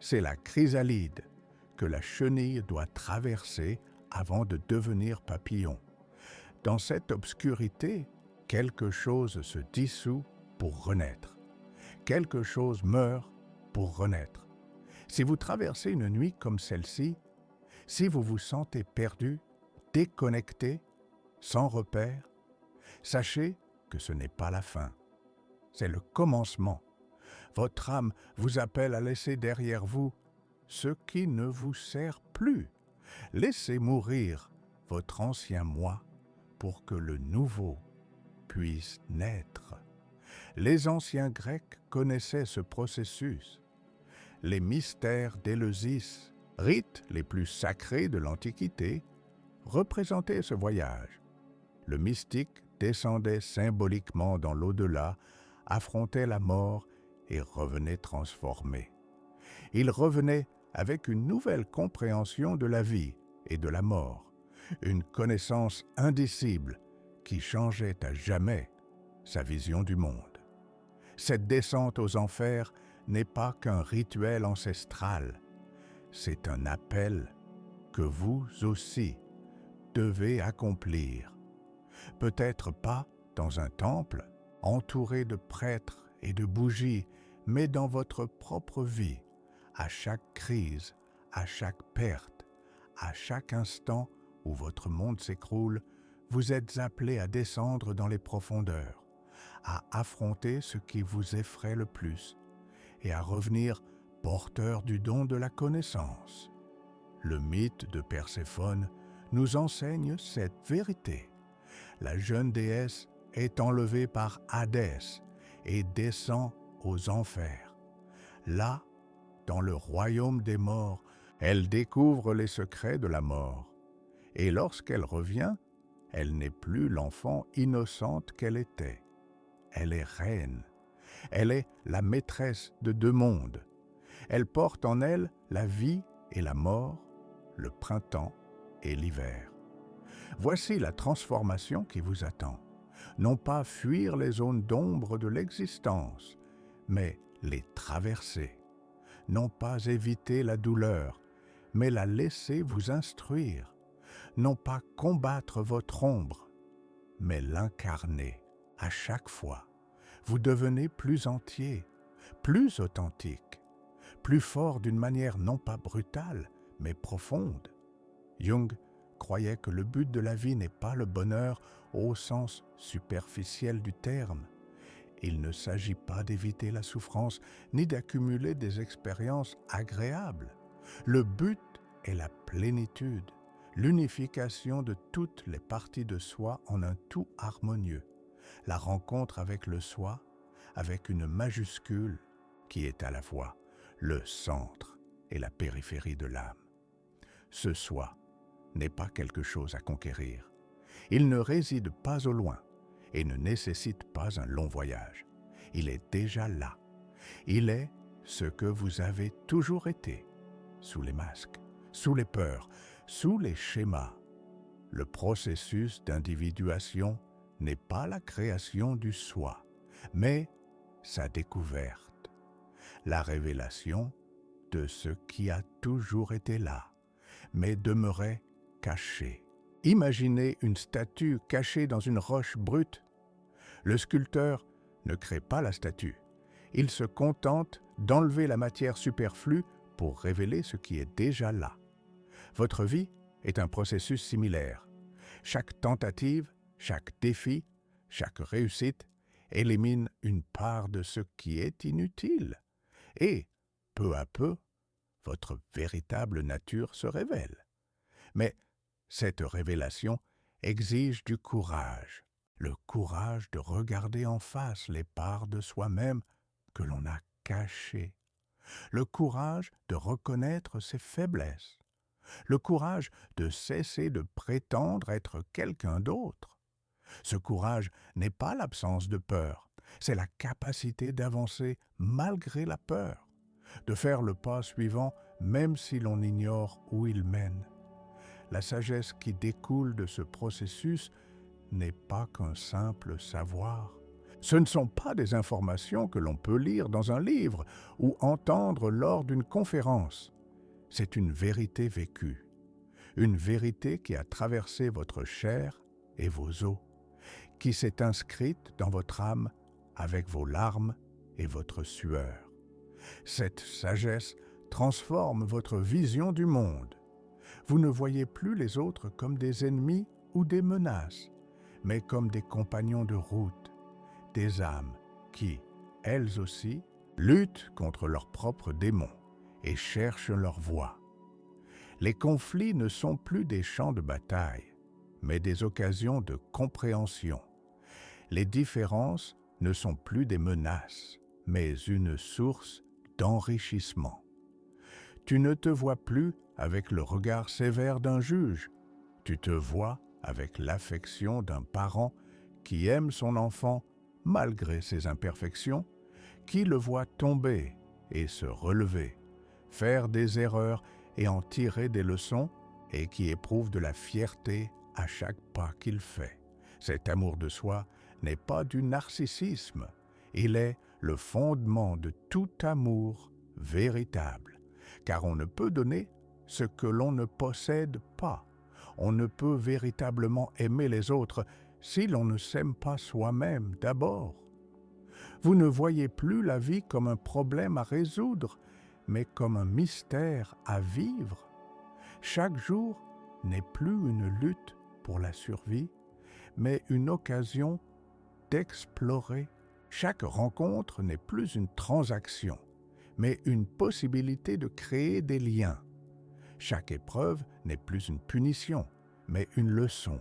C'est la chrysalide que la chenille doit traverser avant de devenir papillon. Dans cette obscurité, quelque chose se dissout pour renaître. Quelque chose meurt pour renaître. Si vous traversez une nuit comme celle-ci, si vous vous sentez perdu, déconnecté, sans repère, sachez que ce n'est pas la fin. C'est le commencement. Votre âme vous appelle à laisser derrière vous ce qui ne vous sert plus. Laissez mourir votre ancien moi pour que le nouveau puisse naître. Les anciens Grecs connaissaient ce processus. Les mystères d'Éleusis, rites les plus sacrés de l'Antiquité, représentaient ce voyage. Le mystique descendait symboliquement dans l'au-delà, affrontait la mort et revenait transformé. Il revenait avec une nouvelle compréhension de la vie et de la mort, une connaissance indicible qui changeait à jamais sa vision du monde. Cette descente aux enfers n'est pas qu'un rituel ancestral, c'est un appel que vous aussi devez accomplir. Peut-être pas dans un temple, entouré de prêtres et de bougies, mais dans votre propre vie, à chaque crise, à chaque perte, à chaque instant où votre monde s'écroule, vous êtes appelé à descendre dans les profondeurs, à affronter ce qui vous effraie le plus et à revenir porteur du don de la connaissance. Le mythe de Perséphone nous enseigne cette vérité. La jeune déesse est enlevée par Hadès et descend aux enfers. Là, dans le royaume des morts, elle découvre les secrets de la mort. Et lorsqu'elle revient, elle n'est plus l'enfant innocente qu'elle était. Elle est reine. Elle est la maîtresse de deux mondes. Elle porte en elle la vie et la mort, le printemps et l'hiver. Voici la transformation qui vous attend. Non pas fuir les zones d'ombre de l'existence, mais les traverser. Non pas éviter la douleur, mais la laisser vous instruire. Non pas combattre votre ombre, mais l'incarner à chaque fois. Vous devenez plus entier, plus authentique, plus fort d'une manière non pas brutale, mais profonde. Jung croyait que le but de la vie n'est pas le bonheur au sens superficiel du terme. Il ne s'agit pas d'éviter la souffrance ni d'accumuler des expériences agréables. Le but est la plénitude, l'unification de toutes les parties de soi en un tout harmonieux, la rencontre avec le soi, avec une majuscule qui est à la fois le centre et la périphérie de l'âme. Ce soi n'est pas quelque chose à conquérir. Il ne réside pas au loin et ne nécessite pas un long voyage. Il est déjà là. Il est ce que vous avez toujours été, sous les masques, sous les peurs, sous les schémas. Le processus d'individuation n'est pas la création du soi, mais sa découverte, la révélation de ce qui a toujours été là, mais demeurait caché. Imaginez une statue cachée dans une roche brute. Le sculpteur ne crée pas la statue. Il se contente d'enlever la matière superflue pour révéler ce qui est déjà là. Votre vie est un processus similaire. Chaque tentative, chaque défi, chaque réussite élimine une part de ce qui est inutile. Et, peu à peu, votre véritable nature se révèle. Mais cette révélation exige du courage, le courage de regarder en face les parts de soi-même que l'on a cachées, le courage de reconnaître ses faiblesses, le courage de cesser de prétendre être quelqu'un d'autre. Ce courage n'est pas l'absence de peur, c'est la capacité d'avancer malgré la peur, de faire le pas suivant même si l'on ignore où il mène. La sagesse qui découle de ce processus n'est pas qu'un simple savoir. Ce ne sont pas des informations que l'on peut lire dans un livre ou entendre lors d'une conférence. C'est une vérité vécue, une vérité qui a traversé votre chair et vos os, qui s'est inscrite dans votre âme avec vos larmes et votre sueur. Cette sagesse transforme votre vision du monde. Vous ne voyez plus les autres comme des ennemis ou des menaces, mais comme des compagnons de route, des âmes qui, elles aussi, luttent contre leurs propres démons et cherchent leur voie. Les conflits ne sont plus des champs de bataille, mais des occasions de compréhension. Les différences ne sont plus des menaces, mais une source d'enrichissement. Tu ne te vois plus avec le regard sévère d'un juge, tu te vois avec l'affection d'un parent qui aime son enfant malgré ses imperfections, qui le voit tomber et se relever, faire des erreurs et en tirer des leçons, et qui éprouve de la fierté à chaque pas qu'il fait. Cet amour de soi n'est pas du narcissisme, il est le fondement de tout amour véritable, car on ne peut donner ce que l'on ne possède pas. On ne peut véritablement aimer les autres si l'on ne s'aime pas soi-même d'abord. Vous ne voyez plus la vie comme un problème à résoudre, mais comme un mystère à vivre. Chaque jour n'est plus une lutte pour la survie, mais une occasion d'explorer. Chaque rencontre n'est plus une transaction, mais une possibilité de créer des liens. Chaque épreuve n'est plus une punition, mais une leçon.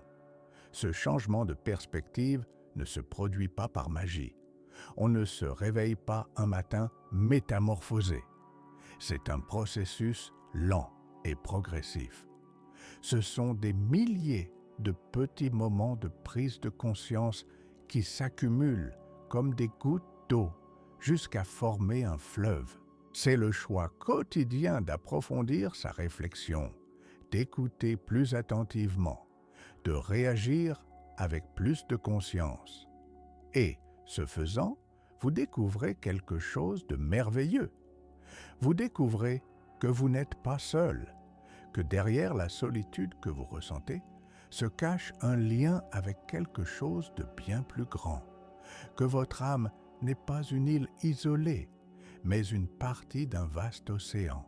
Ce changement de perspective ne se produit pas par magie. On ne se réveille pas un matin métamorphosé. C'est un processus lent et progressif. Ce sont des milliers de petits moments de prise de conscience qui s'accumulent comme des gouttes d'eau jusqu'à former un fleuve. C'est le choix quotidien d'approfondir sa réflexion, d'écouter plus attentivement, de réagir avec plus de conscience. Et, ce faisant, vous découvrez quelque chose de merveilleux. Vous découvrez que vous n'êtes pas seul, que derrière la solitude que vous ressentez se cache un lien avec quelque chose de bien plus grand, que votre âme n'est pas une île isolée, mais une partie d'un vaste océan,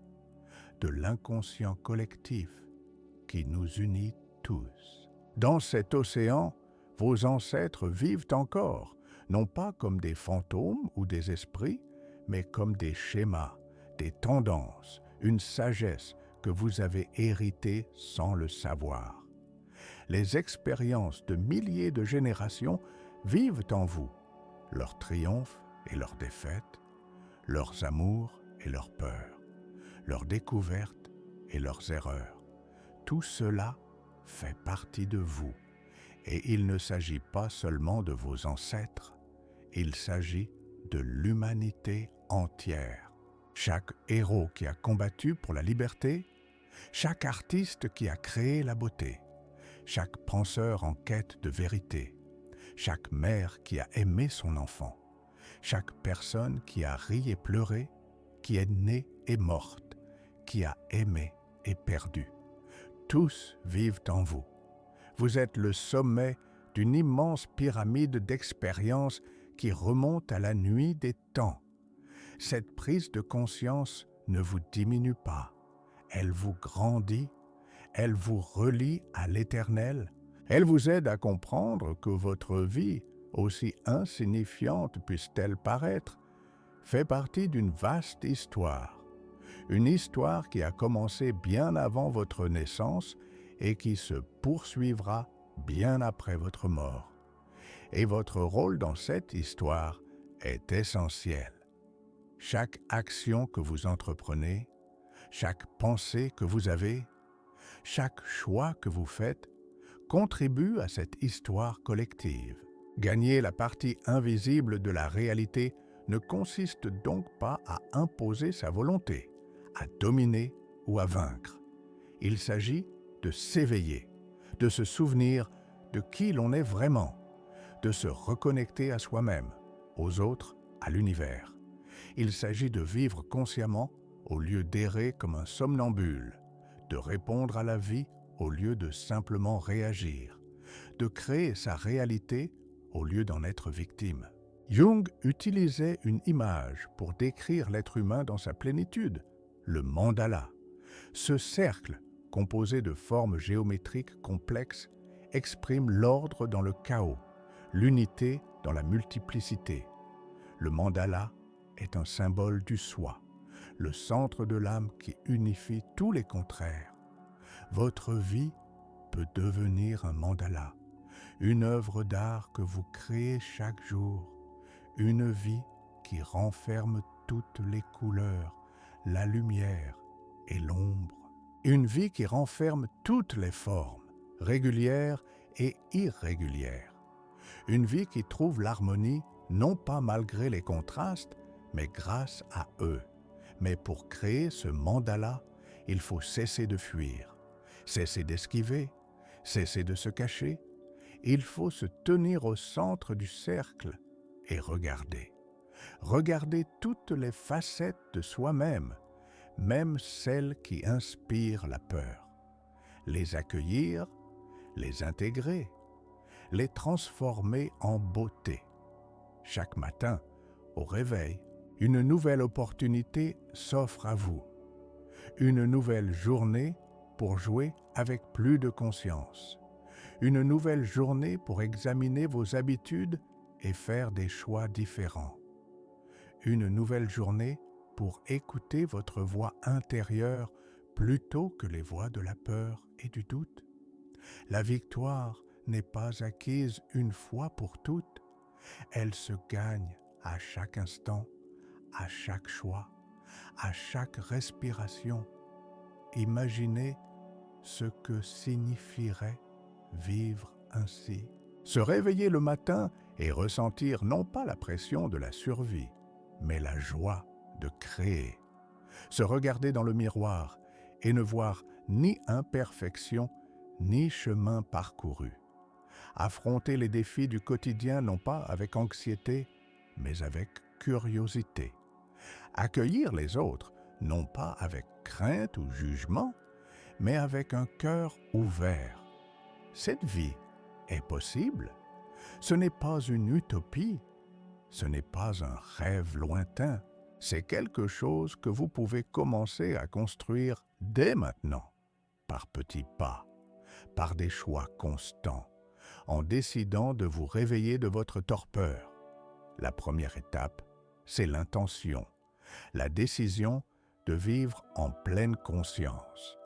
de l'inconscient collectif qui nous unit tous. Dans cet océan, vos ancêtres vivent encore, non pas comme des fantômes ou des esprits, mais comme des schémas, des tendances, une sagesse que vous avez héritée sans le savoir. Les expériences de milliers de générations vivent en vous, leurs triomphes et leurs défaites, leurs amours et leurs peurs, leurs découvertes et leurs erreurs. Tout cela fait partie de vous, et il ne s'agit pas seulement de vos ancêtres, il s'agit de l'humanité entière. chaque héros qui a combattu pour la liberté, chaque artiste qui a créé la beauté, chaque penseur en quête de vérité, chaque mère qui a aimé son enfant, chaque personne qui a ri et pleuré, qui est née et morte, qui a aimé et perdu. Tous vivent en vous. Vous êtes le sommet d'une immense pyramide d'expériences qui remonte à la nuit des temps. Cette prise de conscience ne vous diminue pas. Elle vous grandit, elle vous relie à l'Éternel. Elle vous aide à comprendre que votre vie, aussi insignifiante puisse-t-elle paraître, fait partie d'une vaste histoire. Une histoire qui a commencé bien avant votre naissance et qui se poursuivra bien après votre mort. Et votre rôle dans cette histoire est essentiel. Chaque action que vous entreprenez, chaque pensée que vous avez, chaque choix que vous faites contribue à cette histoire collective. Gagner la partie invisible de la réalité ne consiste donc pas à imposer sa volonté, à dominer ou à vaincre. Il s'agit de s'éveiller, de se souvenir de qui l'on est vraiment, de se reconnecter à soi-même, aux autres, à l'univers. Il s'agit de vivre consciemment au lieu d'errer comme un somnambule, de répondre à la vie au lieu de simplement réagir, de créer sa réalité au lieu d'en être victime. Jung utilisait une image pour décrire l'être humain dans sa plénitude, le mandala. Ce cercle, composé de formes géométriques complexes, exprime l'ordre dans le chaos, l'unité dans la multiplicité. Le mandala est un symbole du soi, le centre de l'âme qui unifie tous les contraires. Votre vie peut devenir un mandala, une œuvre d'art que vous créez chaque jour, une vie qui renferme toutes les couleurs, la lumière et l'ombre. Une vie qui renferme toutes les formes, régulières et irrégulières. Une vie qui trouve l'harmonie non pas malgré les contrastes, mais grâce à eux. Mais pour créer ce mandala, il faut cesser de fuir, cesser d'esquiver, cesser de se cacher. Il faut se tenir au centre du cercle et regarder. Regarder toutes les facettes de soi-même, même celles qui inspirent la peur. Les accueillir, les intégrer, les transformer en beauté. Chaque matin, au réveil, une nouvelle opportunité s'offre à vous. Une nouvelle journée pour jouer avec plus de conscience. Une nouvelle journée pour examiner vos habitudes et faire des choix différents. Une nouvelle journée pour écouter votre voix intérieure plutôt que les voix de la peur et du doute. La victoire n'est pas acquise une fois pour toutes. Elle se gagne à chaque instant, à chaque choix, à chaque respiration. Imaginez ce que signifierait vivre ainsi. Se réveiller le matin et ressentir non pas la pression de la survie, mais la joie de créer. Se regarder dans le miroir et ne voir ni imperfection ni chemin parcouru. Affronter les défis du quotidien non pas avec anxiété, mais avec curiosité. Accueillir les autres non pas avec crainte ou jugement, mais avec un cœur ouvert. Cette vie est possible. Ce n'est pas une utopie. Ce n'est pas un rêve lointain. C'est quelque chose que vous pouvez commencer à construire dès maintenant, par petits pas, par des choix constants, en décidant de vous réveiller de votre torpeur. La première étape, c'est l'intention, la décision de vivre en pleine conscience,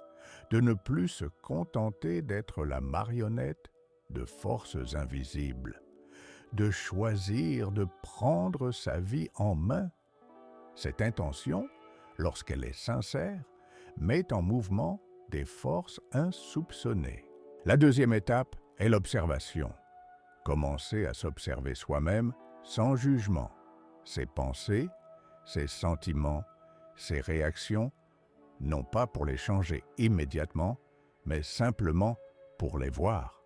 de ne plus se contenter d'être la marionnette de forces invisibles, de choisir de prendre sa vie en main. Cette intention, lorsqu'elle est sincère, met en mouvement des forces insoupçonnées. La deuxième étape est l'observation. Commencez à s'observer soi-même sans jugement, ses pensées, ses sentiments, ces réactions, non pas pour les changer immédiatement, mais simplement pour les voir.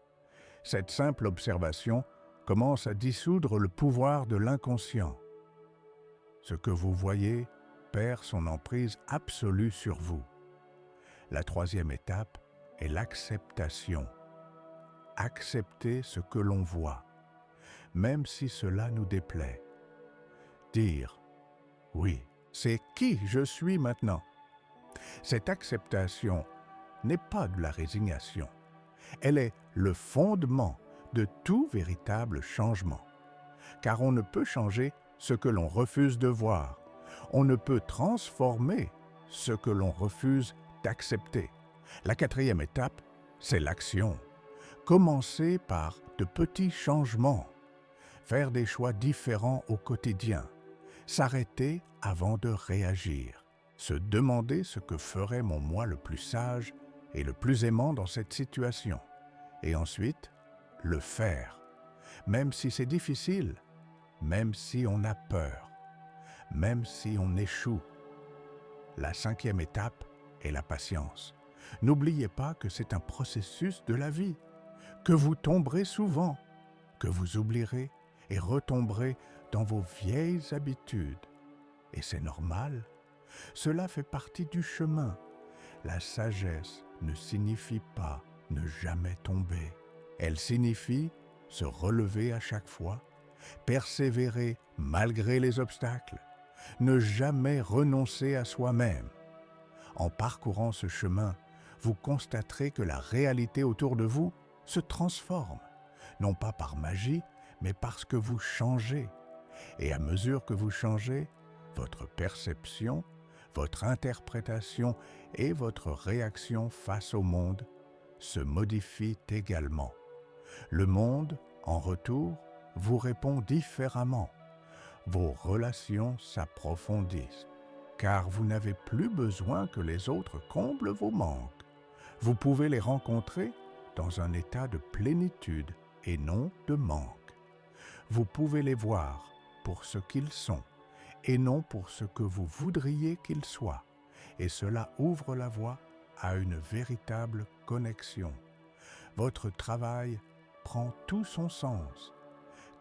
Cette simple observation commence à dissoudre le pouvoir de l'inconscient. Ce que vous voyez perd son emprise absolue sur vous. La troisième étape est l'acceptation. Accepter ce que l'on voit, même si cela nous déplaît. Dire « Oui, c'est qui je suis maintenant ». Cette acceptation n'est pas de la résignation. Elle est le fondement de tout véritable changement. Car on ne peut changer ce que l'on refuse de voir. On ne peut transformer ce que l'on refuse d'accepter. La quatrième étape, c'est l'action. Commencer par de petits changements. Faire des choix différents au quotidien. S'arrêter avant de réagir. Se demander ce que ferait mon moi le plus sage et le plus aimant dans cette situation. Et ensuite, le faire. Même si c'est difficile, même si on a peur, même si on échoue. La cinquième étape est la patience. N'oubliez pas que c'est un processus de la vie, que vous tomberez souvent, que vous oublierez et retomberez dans vos vieilles habitudes. Et c'est normal. Cela fait partie du chemin. La sagesse ne signifie pas ne jamais tomber. Elle signifie se relever à chaque fois, persévérer malgré les obstacles, ne jamais renoncer à soi-même. En parcourant ce chemin, vous constaterez que la réalité autour de vous se transforme, non pas par magie, mais parce que vous changez. Et à mesure que vous changez, votre perception, votre interprétation et votre réaction face au monde se modifient également. Le monde, en retour, vous répond différemment. Vos relations s'approfondissent, car vous n'avez plus besoin que les autres comblent vos manques. Vous pouvez les rencontrer dans un état de plénitude et non de manque. Vous pouvez les voir pour ce qu'ils sont et non pour ce que vous voudriez qu'ils soient. Et cela ouvre la voie à une véritable connexion. Votre travail prend tout son sens,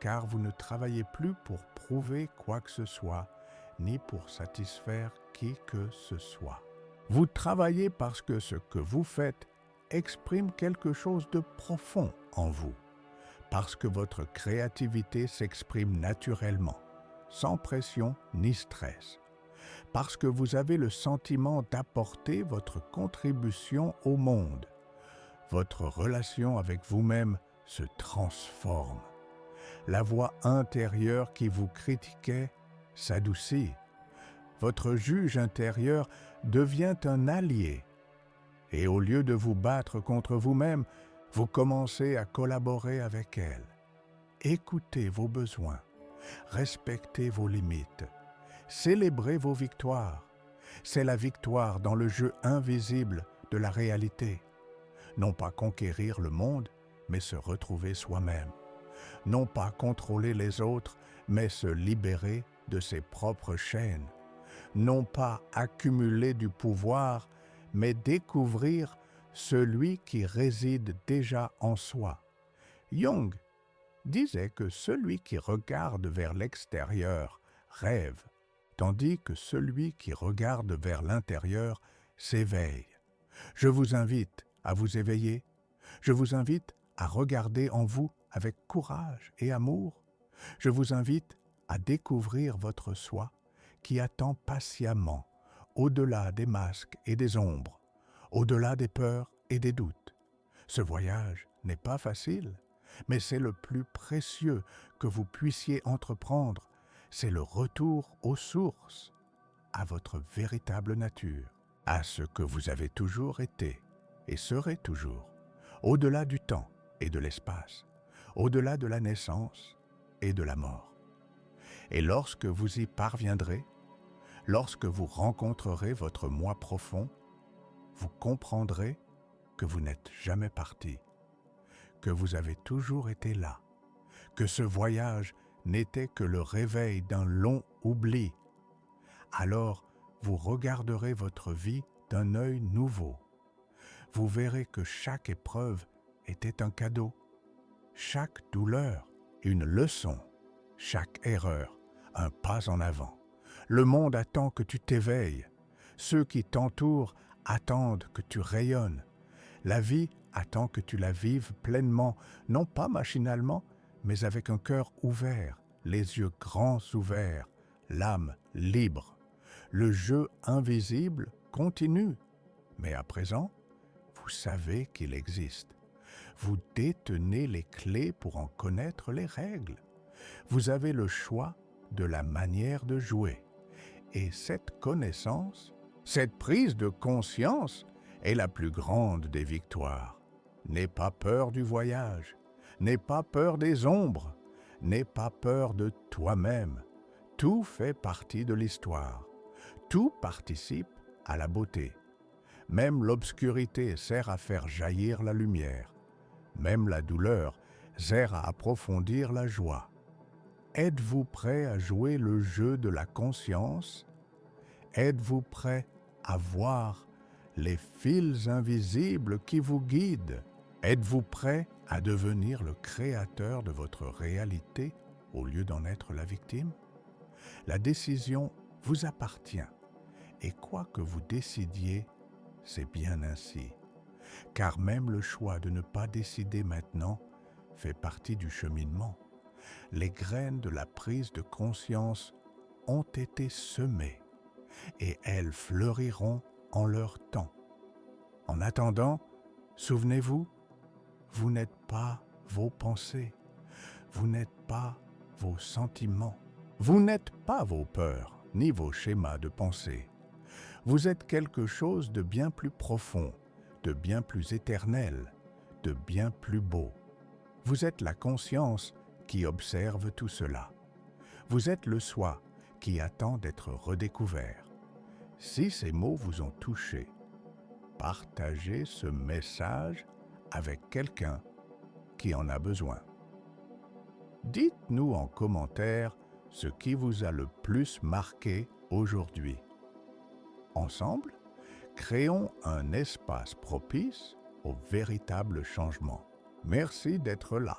car vous ne travaillez plus pour prouver quoi que ce soit, ni pour satisfaire qui que ce soit. Vous travaillez parce que ce que vous faites exprime quelque chose de profond en vous, parce que votre créativité s'exprime naturellement, sans pression ni stress, parce que vous avez le sentiment d'apporter votre contribution au monde. Votre relation avec vous-même se transforme. La voix intérieure qui vous critiquait s'adoucit. Votre juge intérieur devient un allié. Et au lieu de vous battre contre vous-même, vous commencez à collaborer avec elle. Écoutez vos besoins, respectez vos limites, célébrez vos victoires. C'est la victoire dans le jeu invisible de la réalité. Non pas conquérir le monde, mais se retrouver soi-même. Non pas contrôler les autres, mais se libérer de ses propres chaînes. Non pas accumuler du pouvoir, mais découvrir celui qui réside déjà en soi. Jung disait que celui qui regarde vers l'extérieur rêve, tandis que celui qui regarde vers l'intérieur s'éveille. Je vous invite à vous éveiller. Je vous invite à regarder en vous avec courage et amour. Je vous invite à découvrir votre soi qui attend patiemment, au-delà des masques et des ombres, au-delà des peurs et des doutes. Ce voyage n'est pas facile, mais c'est le plus précieux que vous puissiez entreprendre. C'est le retour aux sources, à votre véritable nature, à ce que vous avez toujours été et serez toujours, au-delà du temps et de l'espace, au-delà de la naissance et de la mort. Et lorsque vous y parviendrez, lorsque vous rencontrerez votre moi profond, vous comprendrez que vous n'êtes jamais parti, que vous avez toujours été là, que ce voyage n'était que le réveil d'un long oubli. Alors, vous regarderez votre vie d'un œil nouveau. Vous verrez que chaque épreuve était un cadeau, chaque douleur une leçon, chaque erreur un pas en avant. Le monde attend que tu t'éveilles. Ceux qui t'entourent attendent que tu rayonnes. La vie attend que tu la vives pleinement, non pas machinalement, mais avec un cœur ouvert, les yeux grands ouverts, l'âme libre. Le jeu invisible continue, mais à présent, vous savez qu'il existe. Vous détenez les clés pour en connaître les règles. Vous avez le choix de la manière de jouer. Et cette connaissance, cette prise de conscience est la plus grande des victoires. N'aie pas peur du voyage, n'aie pas peur des ombres, n'aie pas peur de toi-même. Tout fait partie de l'histoire. Tout participe à la beauté. Même l'obscurité sert à faire jaillir la lumière. Même la douleur sert à approfondir la joie. Êtes-vous prêt à jouer le jeu de la conscience? Êtes-vous prêt à voir les fils invisibles qui vous guident? Êtes-vous prêt à devenir le créateur de votre réalité au lieu d'en être la victime? La décision vous appartient. Et quoi que vous décidiez, c'est bien ainsi. Car même le choix de ne pas décider maintenant fait partie du cheminement. Les graines de la prise de conscience ont été semées et elles fleuriront en leur temps. En attendant, souvenez-vous, vous n'êtes pas vos pensées, vous n'êtes pas vos sentiments, vous n'êtes pas vos peurs ni vos schémas de pensée. Vous êtes quelque chose de bien plus profond, de bien plus éternel, de bien plus beau. Vous êtes la conscience qui observe tout cela. Vous êtes le soi qui attend d'être redécouvert. Si ces mots vous ont touché, partagez ce message avec quelqu'un qui en a besoin. Dites-nous en commentaire ce qui vous a le plus marqué aujourd'hui. Ensemble, créons un espace propice au véritable changement. Merci d'être là.